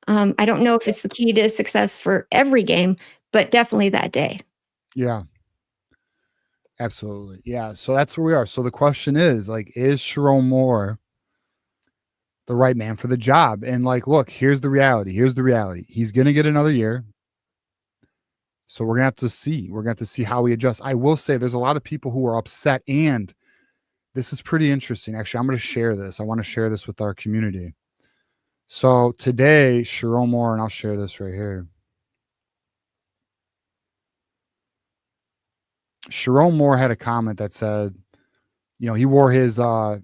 Speaker 2: I don't know if it's the key to success for every game, but definitely that day.
Speaker 1: Yeah. Absolutely. Yeah. So that's where we are. So the question is like, is Sherrone Moore the right man for the job? And like, look, here's the reality. Here's the reality. He's going to get another year. So we're going to have to see. We're going to have to see how he adjusts. I will say there's a lot of people who are upset. And this is pretty interesting. Actually, I'm going to share this. I want to share this with our community. So today, Sherrone Moore, and I'll share this right here. Sherrone Moore had a comment that said, he wore his,
Speaker 2: Collar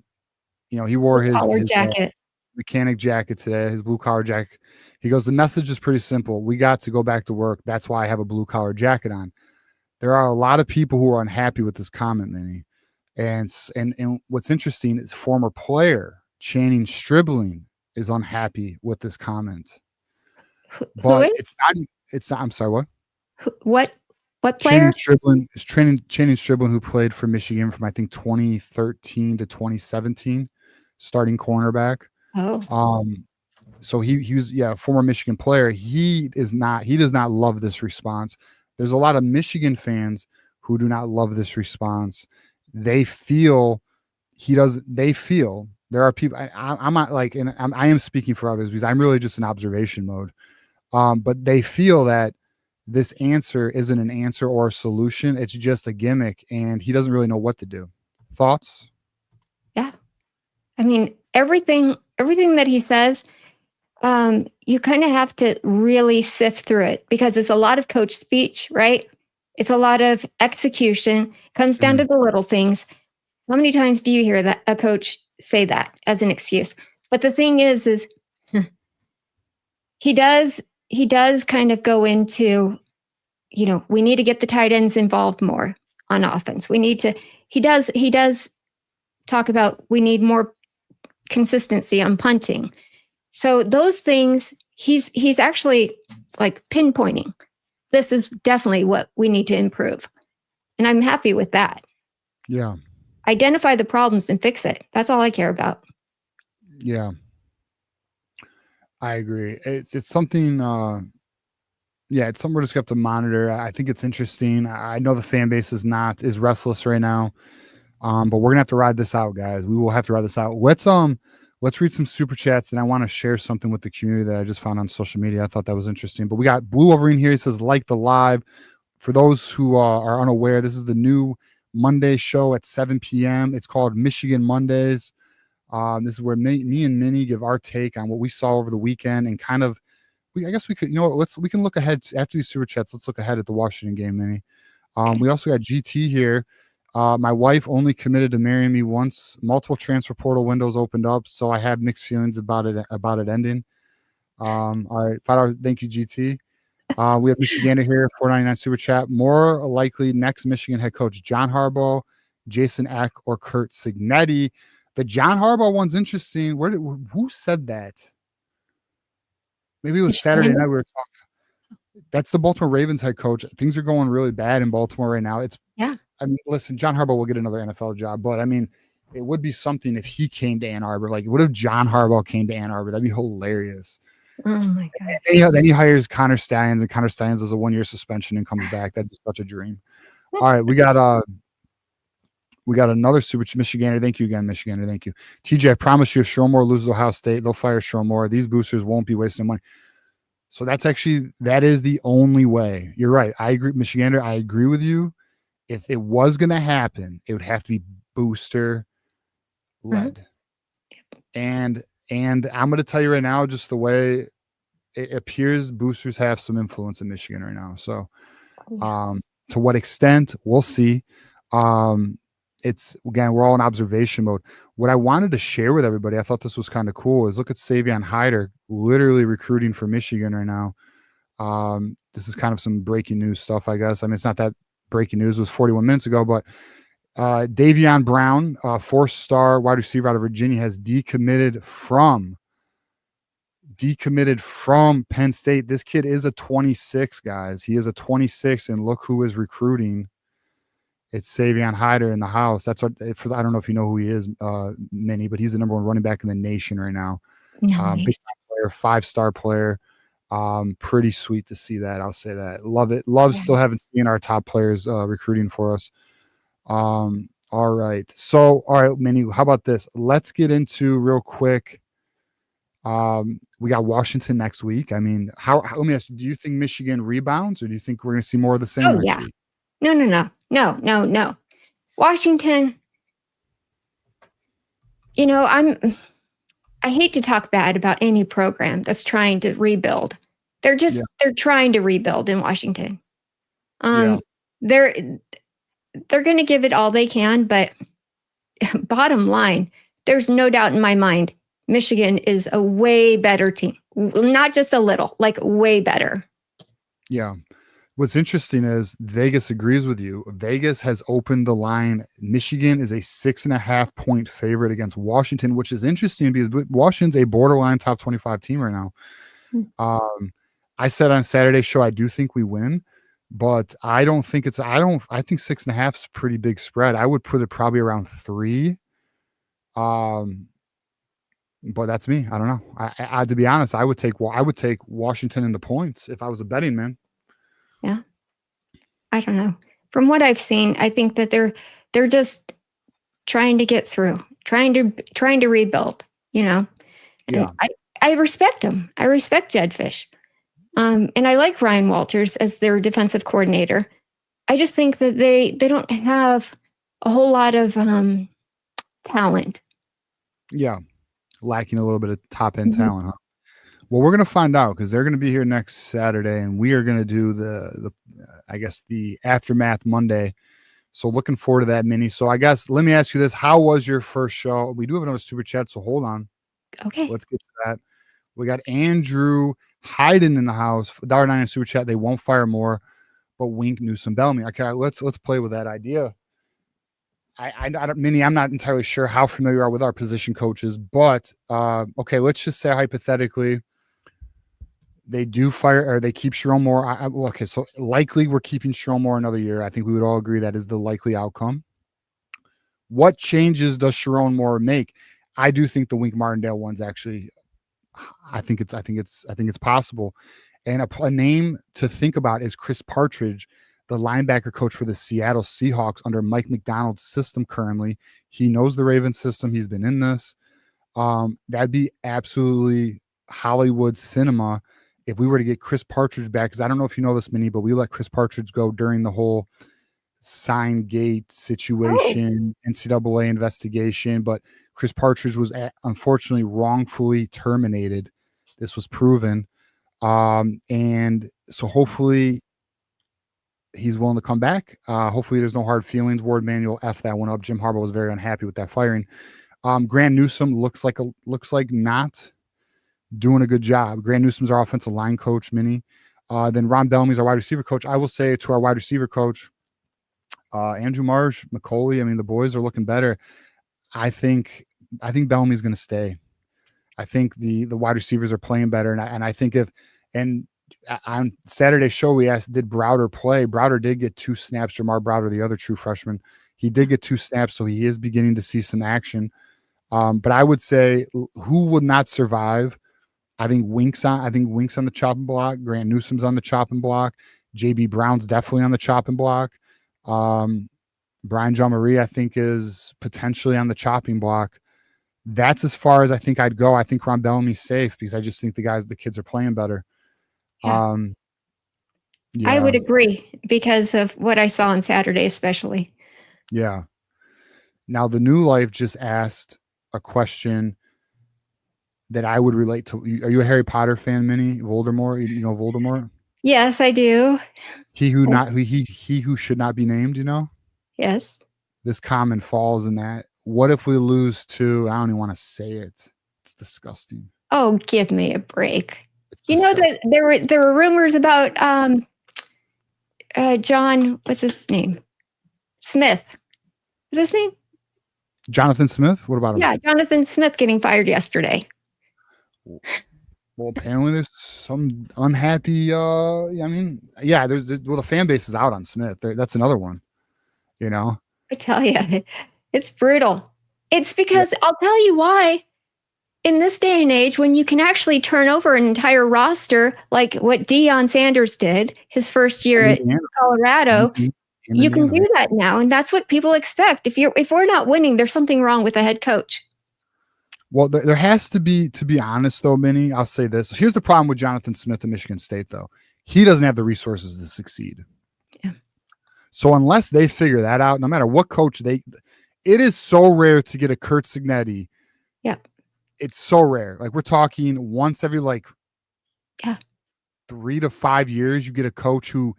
Speaker 2: jacket.
Speaker 1: mechanic jacket today, his blue collar jacket. He goes, the message is pretty simple. We got to go back to work. That's why I have a blue collar jacket on. There are a lot of people who are unhappy with this comment, Minnie. And what's interesting is former player Channing Stribling is unhappy with this comment.
Speaker 2: Who
Speaker 1: But
Speaker 2: is?
Speaker 1: it's not, I'm sorry, what?
Speaker 2: What player?
Speaker 1: Channing Stribling, who played for Michigan from I think 2013 to 2017, starting cornerback.
Speaker 2: Oh,
Speaker 1: So he was a former Michigan player. He does not love this response. There's a lot of Michigan fans who do not love this response. They feel there are people. I'm not like, and I am speaking for others because I'm really just in observation mode. But they feel that this answer isn't an answer or a solution. It's just a gimmick, and he doesn't really know what to do. Thoughts?
Speaker 2: yeah. I mean, everything that he says, you kind of have to really sift through it because it's a lot of coach speech, right? It's a lot of execution. Comes down to the little things. How many times do you hear that a coach say that as an excuse? But the thing is he does kind of go into, we need to get the tight ends involved more on offense. He does talk about we need more consistency on punting. So those things he's actually like pinpointing. This is definitely what we need to improve. And I'm happy with that.
Speaker 1: Yeah.
Speaker 2: Identify the problems and fix it. That's all I care about.
Speaker 1: Yeah. I agree. It's something it's something we're just gonna have to monitor. I think it's interesting. I know the fan base is restless right now. But we're gonna have to ride this out, guys. We will have to ride this out. Let's read some super chats, and I want to share something with the community that I just found on social media. I thought that was interesting. But we got Blue Wolverine here. He says, like the live. For those who are unaware, this is the new Monday show at 7 p.m. It's called Michigan Mondays. This is where me and Minnie give our take on what we saw over the weekend and kind of, I guess we could, we can look ahead after these super chats. Let's look ahead at the Washington game, Minnie. We also got GT here. My wife only committed to marrying me once. Multiple transfer portal windows opened up, so I have mixed feelings about it ending. All right, $5. Thank you, GT. We have Michigander here, $4.99 super chat. More likely next Michigan head coach, John Harbaugh, Jason Eck, or Kurt Signetti. The John Harbaugh one's interesting. Who said that? Maybe it was Saturday night we were talking. That's the Baltimore Ravens head coach. Things are going really bad in Baltimore right now. I mean, listen, John Harbaugh will get another NFL job, but I mean, it would be something if he came to Ann Arbor. Like, what if John Harbaugh came to Ann Arbor? That'd be hilarious.
Speaker 2: Oh my God.
Speaker 1: Then he hires Connor Stallions, and Connor Stallions has a 1-year suspension and comes back. That'd be such a dream. All right, we got another super Michigander. Thank you again, Michigander. Thank you. TJ, I promise you, if Sherrone Moore loses Ohio State, they'll fire Sherrone Moore. These boosters won't be wasting money. So that is the only way. You're right. I agree, Michigander. I agree with you. If it was going to happen, it would have to be booster led. And I'm going to tell you right now, just the way it appears, boosters have some influence in Michigan right now. So, to what extent, we'll see. It's again, we're all in observation mode. What I wanted to share with everybody, I thought this was kind of cool, is look at Savion Hyder literally recruiting for Michigan right now. This is kind of some breaking news stuff, I guess. I mean, it's not that breaking news, it was 41 minutes ago, but Davion Brown, 4-star wide receiver out of Virginia, has decommitted from Penn State. This kid is a 26, guys. He is a 26, and look who is recruiting It's Savion Hyder in the house. That's what I don't know if you know who he is, Minnie, but he's the number one running back in the nation right now. Big
Speaker 2: Nice.
Speaker 1: player, 5-star player. Pretty sweet to see that. I'll say that. Love it. Love
Speaker 2: Yeah.
Speaker 1: still haven't seen our top players recruiting for us. All right. So, all right, Minnie, how about this? Let's get into real quick. We got Washington next week. I mean, let me ask you, do you think Michigan rebounds, or do you think we're going to see more of the same
Speaker 2: Oh
Speaker 1: next
Speaker 2: yeah.
Speaker 1: week?
Speaker 2: No. Washington, I hate to talk bad about any program that's trying to rebuild. They're trying to rebuild in Washington.
Speaker 1: Yeah.
Speaker 2: They're going to give it all they can, but bottom line, there's no doubt in my mind, Michigan is a way better team. Not just a little, like way better.
Speaker 1: Yeah. What's interesting is Vegas agrees with you. Vegas has opened the line. Michigan is a 6.5 point favorite against Washington, which is interesting because Washington's a borderline top 25 team right now. I said on Saturday's show, I do think we win, but I don't think I think 6.5 is a pretty big spread. I would put it probably around 3. But that's me. I don't know. I to be honest, I would take Washington in the points if I was a betting man.
Speaker 2: Yeah. I don't know. From what I've seen, I think that they're just trying to get through, trying to rebuild, And
Speaker 1: Yeah.
Speaker 2: I respect them. I respect Jed Fish. And I like Ryan Walters as their defensive coordinator. I just think that they don't have a whole lot of talent.
Speaker 1: Yeah. Lacking a little bit of top end talent, huh? Well, we're going to find out because they're going to be here next Saturday, and we are going to do the aftermath Monday. So looking forward to that, Minnie. So I guess let me ask you this: how was your first show? We do have another super chat, so hold on.
Speaker 2: Okay,
Speaker 1: let's get to that. We got Andrew Hayden in the house. $1.09 in super chat. They won't fire Moore, but Wink, Newsom, Bellamy. Okay, let's play with that idea. I don't, Minnie, I'm not entirely sure how familiar you are with our position coaches, but okay, let's just say hypothetically they do fire or they keep Sherrone Moore. Okay, so likely we're keeping Sherrone Moore another year. I think we would all agree that is the likely outcome. What changes does Sherrone Moore make? I do think the Wink Martindale one's actually. I think it's possible, and a name to think about is Chris Partridge, the linebacker coach for the Seattle Seahawks under Mike McDonald's system currently. He knows the Ravens system. He's been in this. That'd be absolutely Hollywood cinema if we were to get Chris Partridge back. Because I don't know if you know this, Minnie, but we let Chris Partridge go during the whole sign gate situation, NCAA investigation. But Chris Partridge was unfortunately wrongfully terminated. This was proven. And so hopefully he's willing to come back. Hopefully there's no hard feelings. Ward Manuel F that one up. Jim Harbaugh was very unhappy with that firing. Grant Newsom looks like not doing a good job. Grant Newsom's our offensive line coach, Minnie. Then Ron Bellamy's our wide receiver coach. I will say to our wide receiver coach, Andrew Marsh, McCauley, I mean, the boys are looking better. I think Bellamy's going to stay. I think the wide receivers are playing better. And I think on Saturday's show, we asked, did Browder play? Browder did get 2 snaps. Jamar Browder, the other true freshman, he did get 2 snaps. So he is beginning to see some action. But I would say who would not survive? I think Wink's on the chopping block. Grant Newsom's on the chopping block. JB Brown's definitely on the chopping block. Brian Jean-Marie, I think, is potentially on the chopping block. That's as far as I think I'd go. I think Ron Bellamy's safe because I just think the kids are playing better.
Speaker 2: Yeah. I would agree because of what I saw on Saturday, especially.
Speaker 1: Yeah. Now, the New Life just asked a question that I would relate to. Are you a Harry Potter fan, Minnie? Voldemort? You know Voldemort?
Speaker 2: Yes, I do.
Speaker 1: He who should not be named, you know?
Speaker 2: Yes.
Speaker 1: This comment falls in that. What if we lose to, I don't even want to say it. It's disgusting.
Speaker 2: Oh, give me a break. You know that there were rumors about John, what's his name? Smith. Is his name?
Speaker 1: Jonathan Smith? What about him?
Speaker 2: Yeah, Jonathan Smith getting fired yesterday.
Speaker 1: Well, apparently there's some unhappy the fan base is out on Smith. That's another one. You know,
Speaker 2: I tell you, it's brutal. It's because I'll tell you why. In this day and age, when you can actually turn over an entire roster, like what Deion Sanders did his first year at Colorado, you can do that now, and that's what people expect. If we're not winning, there's something wrong with the head coach.
Speaker 1: Well, there has to be honest though, Minnie, I'll say this. Here's the problem with Jonathan Smith at Michigan State, though. He doesn't have the resources to succeed.
Speaker 2: Yeah.
Speaker 1: So unless they figure that out, no matter what coach it is so rare to get a Kurt Signetti.
Speaker 2: Yeah.
Speaker 1: It's so rare. Like we're talking once every 3 to 5 years, you get a coach who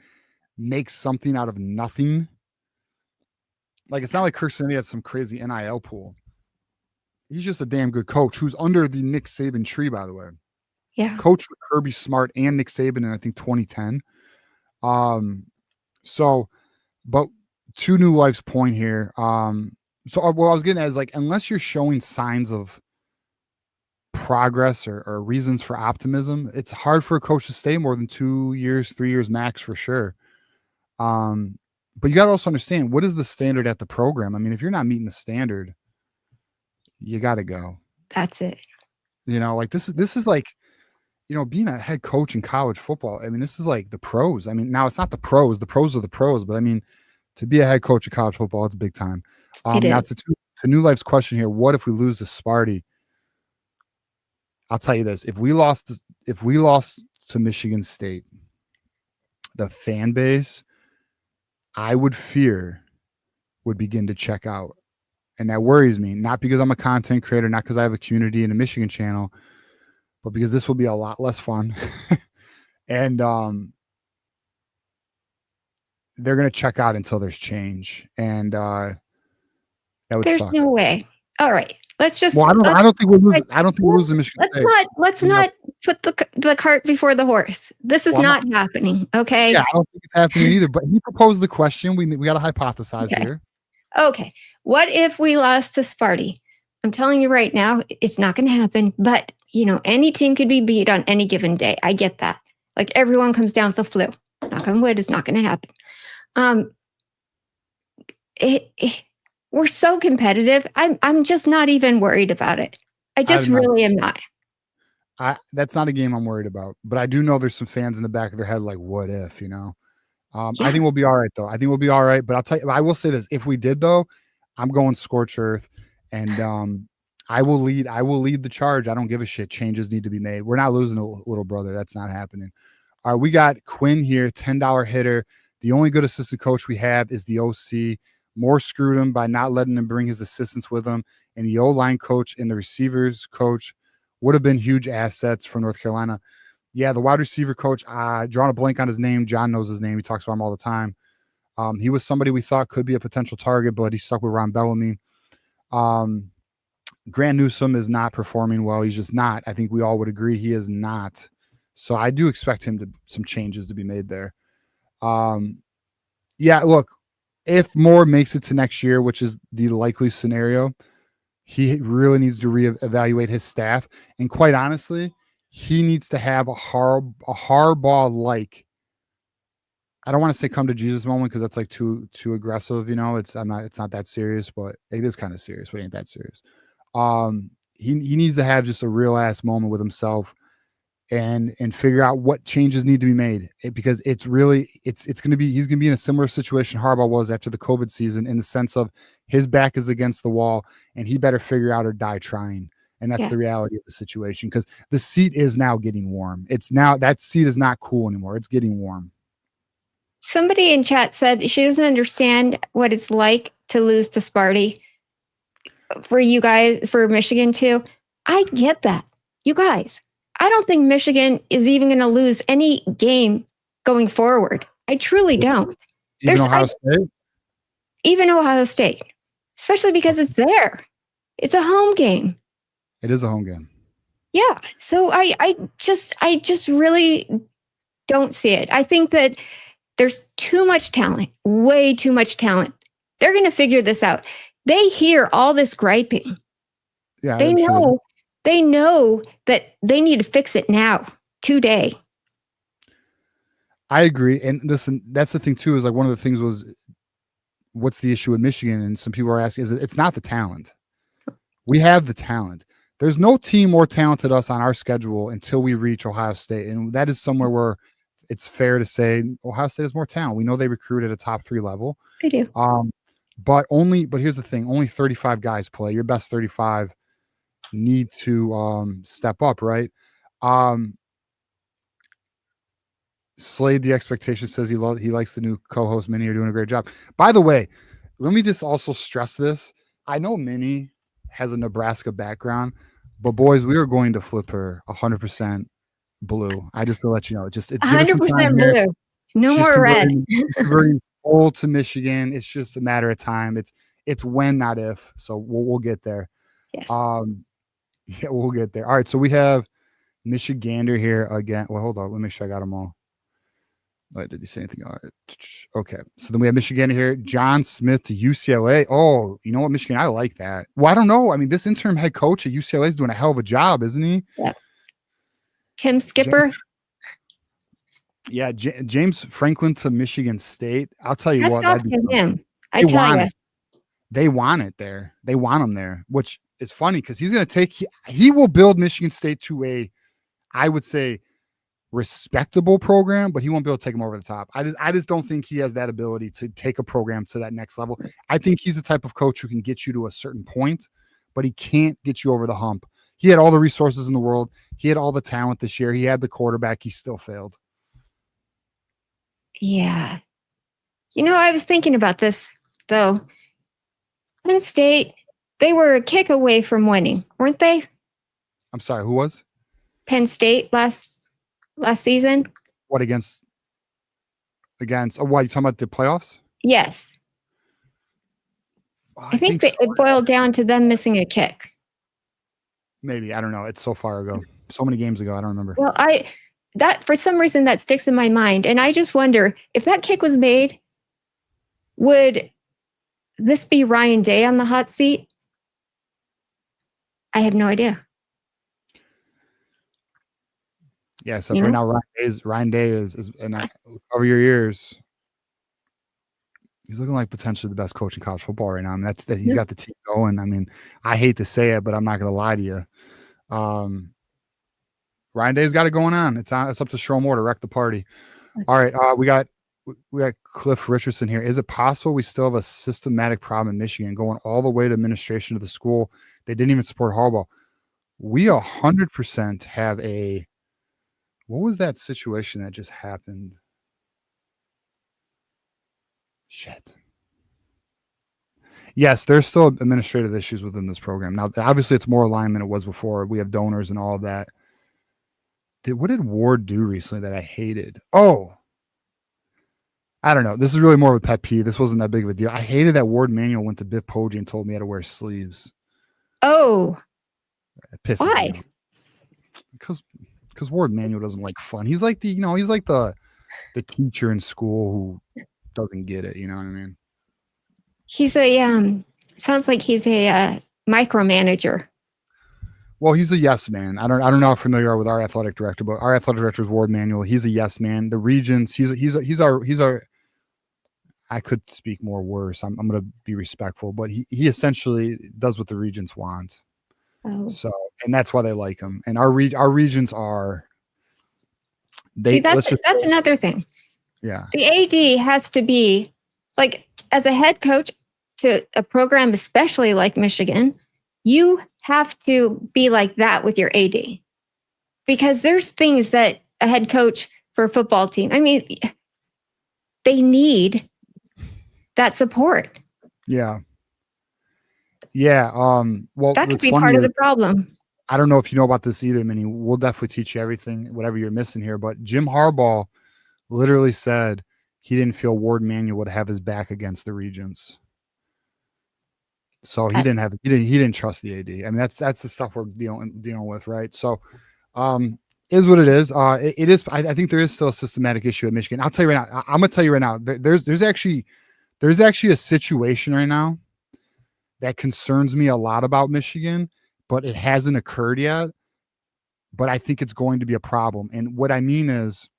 Speaker 1: makes something out of nothing. Like it's not like Kurt Signetti has some crazy NIL pool. He's just a damn good coach who's under the Nick Saban tree, by the way.
Speaker 2: Yeah.
Speaker 1: Coach with Kirby Smart and Nick Saban in, I think, 2010. But to New Life's point here, so what I was getting at is like, unless you're showing signs of progress or reasons for optimism, it's hard for a coach to stay more than 2 years, 3 years max for sure. But you got to also understand, what is the standard at the program? I mean, if you're not meeting the standard, you got to go.
Speaker 2: That's it.
Speaker 1: You know, like this is like, you know, being a head coach in college football. I mean, this is like the pros. I mean, now it's not the pros. The pros are the pros, but I mean, to be a head coach of college football, it's big time. Now to New Life's question here, what if we lose to Sparty? I'll tell you this: if we lost to Michigan State, the fan base, I would fear, would begin to check out. And that worries me, not because I'm a content creator, not because I have a community and a Michigan channel, but because this will be a lot less fun. And they're going to check out until there's change. And that would
Speaker 2: there's
Speaker 1: suck.
Speaker 2: No way. All right. Let's just.
Speaker 1: Well, I don't think we'll lose. I don't think we'll lose the Michigan State.
Speaker 2: Let's not put the cart before the horse. This is not happening. Okay.
Speaker 1: Yeah, I don't think it's happening either. But he proposed the question. We got to hypothesize here.
Speaker 2: Okay. What if we lost to Sparty? I'm telling you right now, it's not going to happen. But you know, any team could be beat on any given day. I get that. Like everyone comes down with the flu. Knock on wood, it's not going to happen. We're so competitive. I'm just not even worried about it. I just really am not.
Speaker 1: That's not a game I'm worried about, but I do know there's some fans in the back of their head like, what if, you know? I think we'll be all right, though. I think we'll be all right. But I'll tell you, I will say this: if we did, though, I'm going scorch earth, and I will lead the charge. I don't give a shit. Changes need to be made. We're not losing a little brother. That's not happening. All right, we got Quinn here, $10 hitter. The only good assistant coach we have is the OC. Moore screwed him by not letting him bring his assistants with him. And the O-line coach and the receivers coach would have been huge assets for North Carolina. Yeah, the wide receiver coach, drawing a blank on his name. John knows his name. He talks about him all the time. He was somebody we thought could be a potential target, but he stuck with Ron Bellamy. Grant Newsome is not performing well. He's just not. I think we all would agree he is not. So I do expect some changes to be made there. Yeah, look, if Moore makes it to next year, which is the likely scenario, he really needs to reevaluate his staff. And quite honestly, he needs to have a Harbaugh-like, I don't want to say come to Jesus moment because that's like too aggressive, you know. It's not that serious, but it is kind of serious, but it ain't that serious. He needs to have just a real ass moment with himself and figure out what changes need to be made, because he's going to be in a similar situation Harbaugh was after the COVID season, in the sense of his back is against the wall and he better figure out or die trying. And that's the reality of the situation, because the seat is now getting warm. That seat is not cool anymore. It's getting warm.
Speaker 2: Somebody in chat said she doesn't understand what it's like to lose to Sparty. For you guys, for Michigan too. I get that. You guys, I don't think Michigan is even going to lose any game going forward. I truly don't.
Speaker 1: Even Ohio State?
Speaker 2: Even Ohio State, especially because it's there. It's a home game.
Speaker 1: It is a home game.
Speaker 2: Yeah. So I just really don't see it. I think that there's too much talent, way too much talent. They're going to figure this out. They hear all this griping.
Speaker 1: Yeah,
Speaker 2: they know that they need to fix it now, today.
Speaker 1: I agree. And listen, that's the thing too, is like one of the things was what's the issue with Michigan? And some people are asking, it's not the talent. We have the talent. There's no team more talented us on our schedule until we reach Ohio State. And that is somewhere where it's fair to say Ohio State has more talent. We know they recruit at a top 3 level.
Speaker 2: They do.
Speaker 1: But here's the thing, only 35 guys play. Your best 35 need to step up, right? Slade the Expectation says he likes the new co-host. Minnie, you're doing a great job. By the way, let me just also stress this. I know Minnie has a Nebraska background, but boys, we are going to flip her 100% blue. I just to let you know, just
Speaker 2: 100% blue. No
Speaker 1: She's
Speaker 2: more red.
Speaker 1: Converting full to Michigan. It's just a matter of time. It's when, not if. So we'll get there.
Speaker 2: Yes.
Speaker 1: Yeah, we'll get there. All right. So we have Michigander here again. Well, hold on. Let me make sure I got them all. Did he say anything? All right. Okay. So then we have Michigander here. John Smith to UCLA. Oh, you know what, Michigan? I like that. Well, I don't know. I mean, this interim head coach at UCLA is doing a hell of a job, isn't he?
Speaker 2: Yeah. Tim Skipper.
Speaker 1: James Franklin to Michigan State. I'll tell you what.
Speaker 2: Off to him. I tell you.
Speaker 1: They want it there. They want him there, which is funny because he's going to he will build Michigan State to a, I would say, respectable program, but he won't be able to take him over the top. I just don't think he has that ability to take a program to that next level. I think he's the type of coach who can get you to a certain point, but he can't get you over the hump. He had all the resources in the world. He had all the talent this year. He had the quarterback. He still failed.
Speaker 2: Yeah. I was thinking about this, though. Penn State, they were a kick away from winning, weren't they?
Speaker 1: I'm sorry, who was?
Speaker 2: Penn State last season.
Speaker 1: What, against what, you talking about the playoffs?
Speaker 2: Yes. I think it boiled down to them missing a kick.
Speaker 1: Maybe. I don't know. It's so far ago. So many games ago. I don't remember.
Speaker 2: Well, that for some reason that sticks in my mind. And I just wonder if that kick was made, would this be Ryan Day on the hot seat? I have no idea.
Speaker 1: Yeah, so right now Ryan Day is and over your years, he's looking like potentially the best coach in college football right now. I mean, he's got the team going. I mean, I hate to say it, but I'm not going to lie to you. Ryan Day's got it going on. It's up to Sherrone Moore to wreck the party. All right, we got Cliff Richardson here. Is it possible we still have a systematic problem in Michigan going all the way to administration of the school? They didn't even support Harbaugh. We 100% have a. What was that situation that just happened? Shit. Yes, there's still administrative issues within this program. Now, obviously, it's more aligned than it was before. We have donors and all of that. What did Ward do recently that I hated? Oh, I don't know. This is really more of a pet peeve. This wasn't that big of a deal. I hated that Ward Manuel went to Biff Poggi and told me I had to wear sleeves.
Speaker 2: Oh.
Speaker 1: It pisses
Speaker 2: Why?
Speaker 1: me off. Because Ward Manuel doesn't like fun. He's like the teacher in school who doesn't get it. You know what I mean?
Speaker 2: He's sounds like he's a micromanager.
Speaker 1: Well, he's a yes man. I don't know how familiar you are with our athletic director, but our athletic director is Ward Manuel. He's a yes man. The Regents, he's our. I could speak more worse. I'm going to be respectful, but he essentially does what the Regents want.
Speaker 2: Oh.
Speaker 1: So, and that's why they like him. And our Regents are.
Speaker 2: That's another thing.
Speaker 1: Yeah.
Speaker 2: The AD has to be like, as a head coach to a program, especially like Michigan, you have to be like that with your AD, because there's things that a head coach for a football team, I mean, they need that support.
Speaker 1: Yeah. Yeah. Well,
Speaker 2: that could be part of the problem.
Speaker 1: I don't know if you know about this either, Minnie. We'll definitely teach you everything, whatever you're missing here. But Jim Harbaugh literally said he didn't feel Ward Manuel would have his back against the Regents. So he didn't trust the AD. I mean, that's the stuff we're dealing with, right? So, is what it is. It is. I think there is still a systematic issue at Michigan. I'll tell you right now. I'm gonna tell you right now. There's actually a situation right now that concerns me a lot about Michigan, but it hasn't occurred yet. But I think it's going to be a problem. And what I mean is,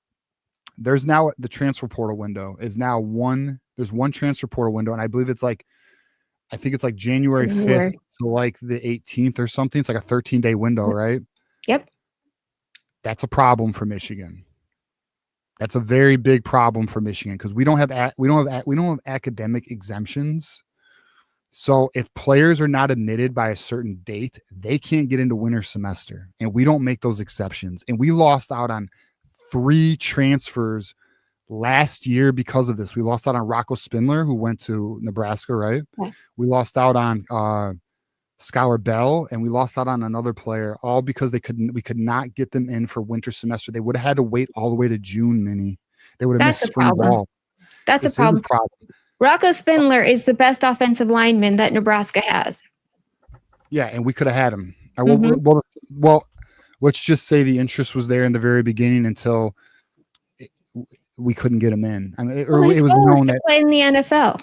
Speaker 1: there's now the transfer portal window is now There's one transfer portal window, and I believe it's like, I think it's like January 5th to like the 18th or something. It's like a 13-day window, right?
Speaker 2: Yep.
Speaker 1: That's a problem for Michigan. That's a very big problem for Michigan because we don't have academic exemptions. So if players are not admitted by a certain date, they can't get into winter semester, and we don't make those exceptions. And we lost out on 3 transfers last year because of this. We lost out on Rocco Spindler, who went to Nebraska, right?
Speaker 2: Okay.
Speaker 1: We lost out on Skylar Bell, and we lost out on another player, all because we could not get them in for winter semester. They would have had to wait all the way to June, Minnie. They would have missed spring ball.
Speaker 2: That's a problem. Rocco Spindler is the best offensive lineman that Nebraska has.
Speaker 1: Yeah, and we could have had him. Well, let's just say the interest was there in the very beginning until we couldn't get him in. I mean, it was known that
Speaker 2: play in the NFL.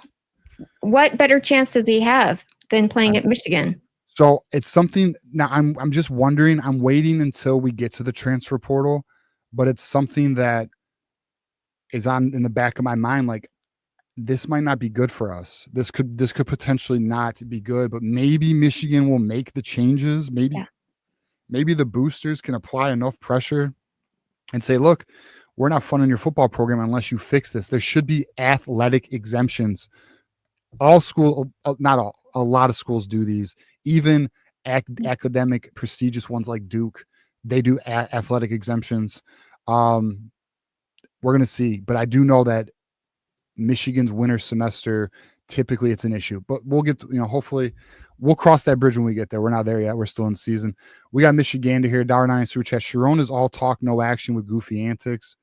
Speaker 2: What better chance does he have than playing at Michigan?
Speaker 1: So it's something now. I'm just wondering. I'm waiting until we get to the transfer portal, but it's something that is in the back of my mind. Like, this might not be good for us. This could potentially not be good, but maybe Michigan will make the changes. Maybe the boosters can apply enough pressure and say, look, we're not funding your football program unless you fix this. There should be athletic exemptions. All school, not all, a lot of schools do these. Even academic prestigious ones like Duke, they do athletic exemptions. We're going to see, but I do know that Michigan's winter semester, typically it's an issue, but we'll get, hopefully we'll cross that bridge when we get there. We're not there yet. We're still in season. We got Michigan to here, $1.90 super chat. Sherrone is all talk, no action with goofy antics.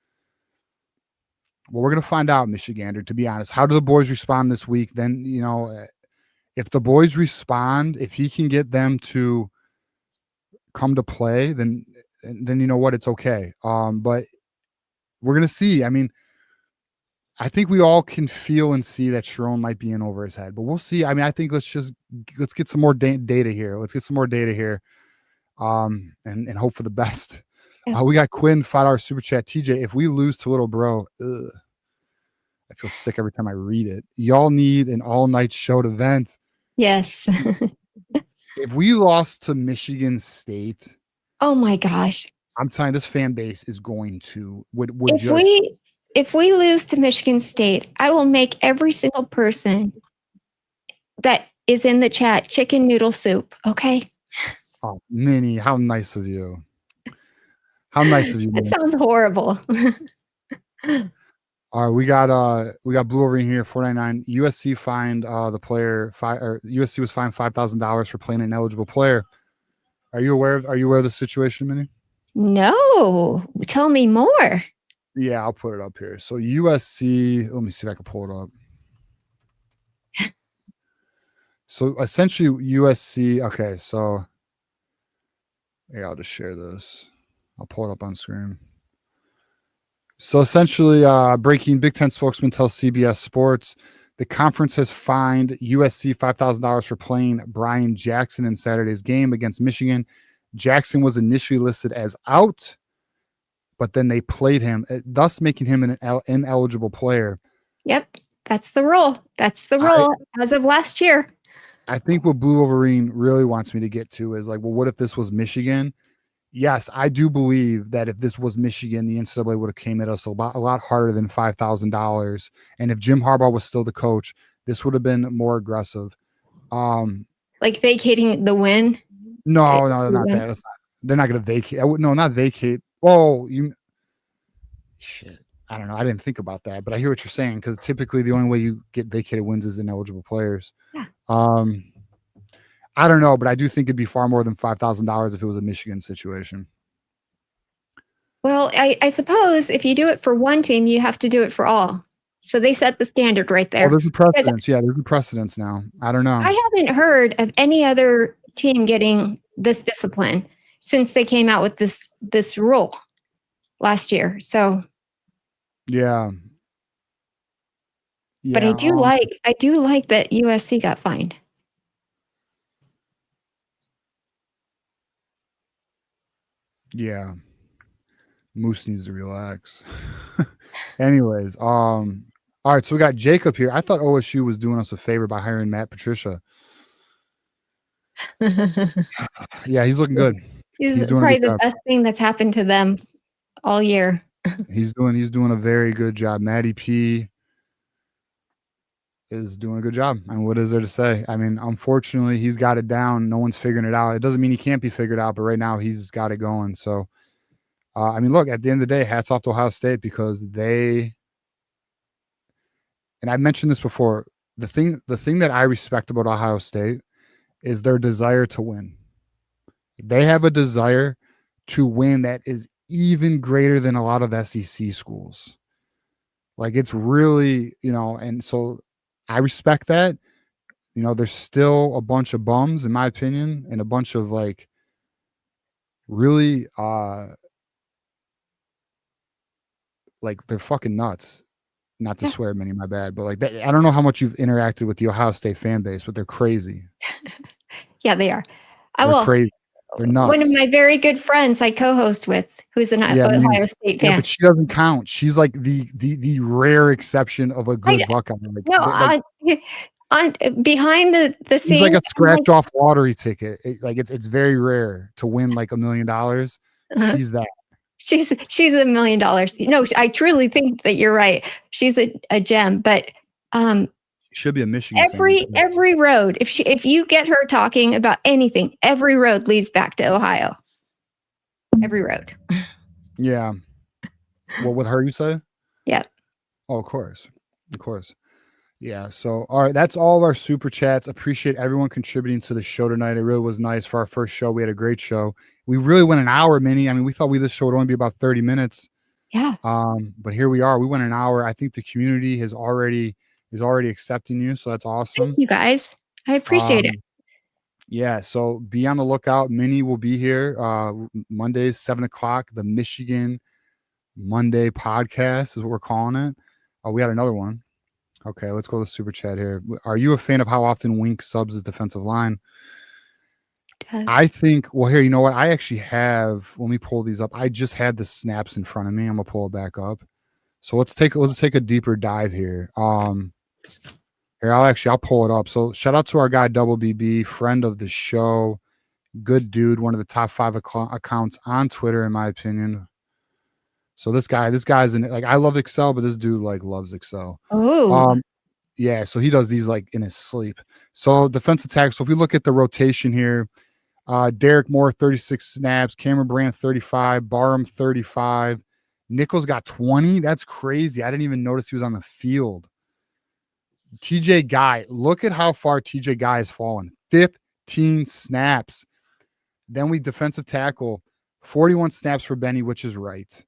Speaker 1: Well, we're going to find out, Michigander, to be honest. How do the boys respond this week? Then, if the boys respond, if he can get them to come to play, then you know what, it's okay. But we're going to see. I mean, I think we all can feel and see that Sherrone might be in over his head, but we'll see. I mean, I think let's get some more data here. Let's get some more data here, and hope for the best. We got Quinn, $5 super chat. TJ, if we lose to little bro, I feel sick every time I read it. Y'all need an all-night show to vent.
Speaker 2: Yes.
Speaker 1: If we lost to Michigan State,
Speaker 2: oh my gosh,
Speaker 1: I'm telling you, this fan base is going to
Speaker 2: if we lose to Michigan State, I will make every single person that is in the chat chicken noodle soup. Okay.
Speaker 1: Oh, Minnie, how nice of you. How nice of you.
Speaker 2: That sounds horrible.
Speaker 1: All right, we got Blue over in here, $4.99. USC fined the player USC was fined $5,000 for playing an ineligible player. Are you aware of the situation, Minnie?
Speaker 2: No, tell me more.
Speaker 1: Yeah, I'll put it up here. So USC, let me see if I can pull it up. So essentially USC, okay, so yeah, I'll just share this. I'll pull it up on screen. So essentially, breaking Big Ten spokesman tells CBS Sports the conference has fined USC $5,000 for playing Brian Jackson in Saturday's game against Michigan. Jackson was initially listed as out, but then they played him, thus making him an ineligible player.
Speaker 2: Yep, that's the rule. That's the rule as of last year.
Speaker 1: I think what Blue Wolverine really wants me to get to is like, well, what if this was Michigan? Yes, I do believe that if this was Michigan, the NCAA would have came at us a lot harder than $5,000. And if Jim Harbaugh was still the coach, this would have been more aggressive.
Speaker 2: Like vacating the win?
Speaker 1: No, not that. They're not going to vacate. No, not vacate. Oh, shit. I don't know. I didn't think about that, but I hear what you're saying because typically the only way you get vacated wins is ineligible players.
Speaker 2: Yeah.
Speaker 1: I don't know, but I do think it'd be far more than $5,000 if it was a Michigan situation.
Speaker 2: Well, I suppose if you do it for one team, you have to do it for all. So they set the standard right there.
Speaker 1: Oh, there's a precedence. Yeah, there's a precedence now. I don't know.
Speaker 2: I haven't heard of any other team getting this discipline since they came out with this rule last year. So
Speaker 1: yeah.
Speaker 2: But I do like that USC got fined.
Speaker 1: Yeah. Moose needs to relax. Anyways, All right, so we got Jacob here. I thought OSU was doing us a favor by hiring Matt Patricia. Yeah, he's looking good.
Speaker 2: He's
Speaker 1: doing a
Speaker 2: probably
Speaker 1: good
Speaker 2: the
Speaker 1: job.
Speaker 2: best thing that's happened to them all year.
Speaker 1: He's doing a very good job. Matty P is doing a good job. I mean, what is there to say? I mean, unfortunately, he's got it down. No one's figuring it out. It doesn't mean he can't be figured out, but right now he's got it going. So, I mean, look, at the end of the day, hats off to Ohio State because they, and I mentioned this before, the thing that I respect about Ohio State is their desire to win. They have a desire to win that is even greater than a lot of SEC schools. Like it's really, and so I respect that. There's still a bunch of bums, in my opinion, and a bunch of like really like they're fucking nuts. Not to swear many, my bad, but like I don't know how much you've interacted with the Ohio State fan base, but they're crazy.
Speaker 2: Yeah, they are.
Speaker 1: They're crazy. They're nuts.
Speaker 2: One of my very good friends I co-host with, who's an Ohio State fan.
Speaker 1: Yeah, but she doesn't count. She's like the rare exception of a good Buckeye.
Speaker 2: Behind the scenes,
Speaker 1: it's like a scratch off lottery ticket. It's very rare to win like $1 million. She's that.
Speaker 2: She's $1 million. No, I truly think that you're right. She's a gem, but
Speaker 1: should be a Michigan
Speaker 2: every road. If you get her talking about anything, every road leads back to Ohio. Every road.
Speaker 1: Yeah. What with her, you say?
Speaker 2: Yeah.
Speaker 1: Oh, of course. Yeah. So, all right, that's all of our super chats. Appreciate everyone contributing to the show tonight. It really was nice for our first show. We had a great show. We really went an hour, Minnie. I mean, we thought this show would only be about 30 minutes.
Speaker 2: Yeah.
Speaker 1: But here we are. We went an hour. I think the community is already accepting you, so that's awesome.
Speaker 2: Thank you guys. I appreciate it.
Speaker 1: Yeah, so be on the lookout. Minnie will be here Mondays, 7:00. The Michigan Monday podcast is what we're calling it. We got another one. Okay, let's go to the super chat here. Are you a fan of how often Wink subs his defensive line? I think, well, here, you know what? I actually have, let me pull these up. I just had the snaps in front of me. I'm going to pull it back up. So let's take a deeper dive here. Here, I'll pull it up. So shout out to our guy, Double BB, friend of the show. Good dude. One of the top 5 accounts on Twitter, in my opinion. So this guy's I love Excel, but this dude loves Excel.
Speaker 2: Oh.
Speaker 1: Yeah, so he does these in his sleep. So defensive tackle. So if we look at the rotation here, Derek Moore 36 snaps, Cameron Brandt 35, Barham 35, Nichols got 20. That's crazy. I didn't even notice he was on the field. TJ Guy, look at how far TJ Guy has fallen. 15 snaps. Then we defensive tackle, 41 snaps for Benny, which is right.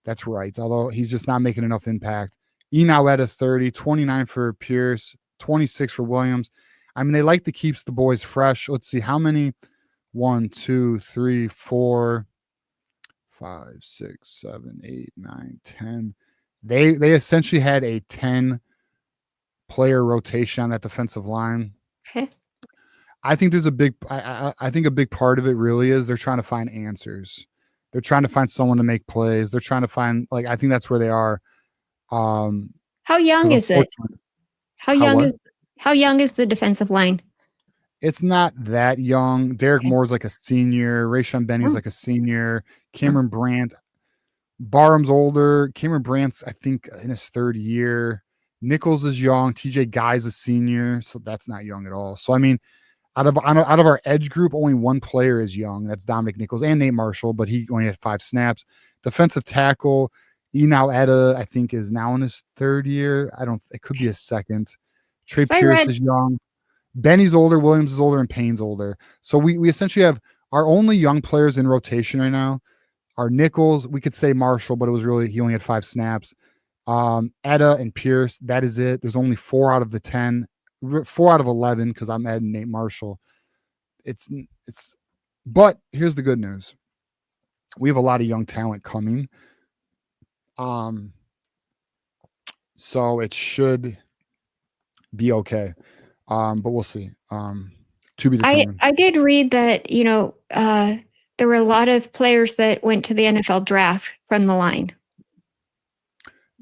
Speaker 1: That's right. Although he's just not making enough impact. Inaueta 30, 29 for Pierce, 26 for Williams. I mean, they like to keep the boys fresh. Let's see how many. 1, 2, 3, 4, 5, 6, 7, 8, 9, 10. They essentially had a 10 player rotation on that defensive line.
Speaker 2: Okay.
Speaker 1: I think there's I think a big part of it really is they're trying to find answers. They're trying to find someone to make plays. They're trying to find, I think that's where they are.
Speaker 2: How young is it? How young is the defensive line?
Speaker 1: It's not that young. Derek Moore's like a senior. Rayshon Benny's like a senior. Cameron Brandt. Barham's older. Cameron Brandt's, I think, in his 3rd year. Nichols is young. TJ Guy's a senior, so that's not young at all. So, I mean, out of our edge group, only one player is young. That's Dominic Nichols and Nate Marshall, but he only had 5 snaps. Defensive tackle, Inaueta, I think, is now in his 3rd year. It could be his 2nd. Trey Pierce is young. Benny's older, Williams is older, and Payne's older. So we essentially have our only young players in rotation right now are Nichols. We could say Marshall, but it was really, he only had 5 snaps. Etta and Pierce, that is it. There's only 4 out of the 10, 4 out of 11, because I'm adding Nate Marshall. But here's the good news. We have a lot of young talent coming. So it should be okay. But we'll see. To be determined.
Speaker 2: I did read that, there were a lot of players that went to the NFL draft from the line.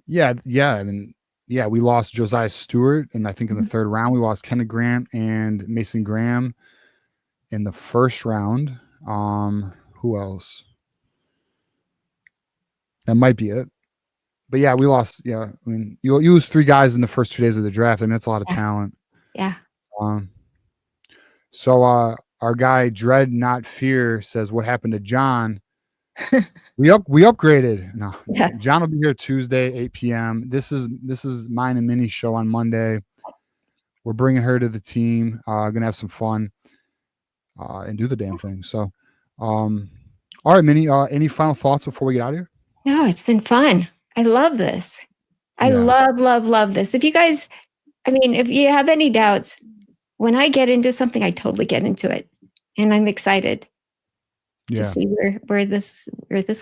Speaker 1: Yeah. I mean, yeah, we lost Josiah Stewart, and I think in the
Speaker 2: Mhm.
Speaker 1: third round we lost Kenneth Grant and Mason Graham in the first round. Who else? That might be it. But yeah, we lost. Yeah, I mean, you lose 3 guys in the first 2 days of the draft. I mean, that's a lot of
Speaker 2: Yeah.
Speaker 1: talent.
Speaker 2: Yeah.
Speaker 1: Um, so our guy Dread Not Fear says, "What happened to John?" We upgraded. No, I'm just
Speaker 2: Yeah.
Speaker 1: kidding. John will be here Tuesday, 8 p.m. This is mine and Minnie's show on Monday. We're bringing her to the team. Gonna have some fun and do the damn thing. So, all right, Minnie. Any final thoughts before we get out of here?
Speaker 2: No, it's been fun. I love this. I
Speaker 1: Yeah,
Speaker 2: love, love, love this. If you guys, I mean, if you have any doubts, when I get into something, I totally get into it, and I'm excited to
Speaker 1: yeah,
Speaker 2: see where this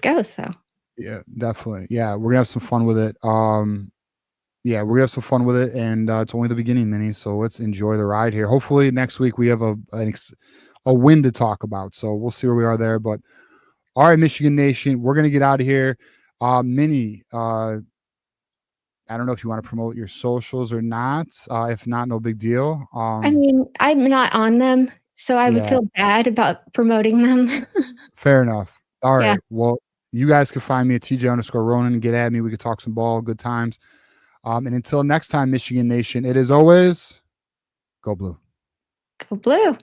Speaker 2: goes. So
Speaker 1: yeah, definitely. Yeah, we're gonna have some fun with it. Yeah, we're gonna have some fun with it, and it's only the beginning, Minnie. So let's enjoy the ride here. Hopefully, next week we have a win to talk about. So we'll see where we are there. But all right, Michigan Nation, we're gonna get out of here. Minnie, I don't know if you want to promote your socials or not. If not, no big deal.
Speaker 2: I mean, I'm not on them, so I would
Speaker 1: Yeah,
Speaker 2: feel bad about promoting them.
Speaker 1: fair enough. All
Speaker 2: Yeah.
Speaker 1: right. Well, you guys can find me at TJ_Ronin and get at me. We could talk some ball, good times. And until next time, Michigan Nation, it is always go blue.
Speaker 2: Go blue.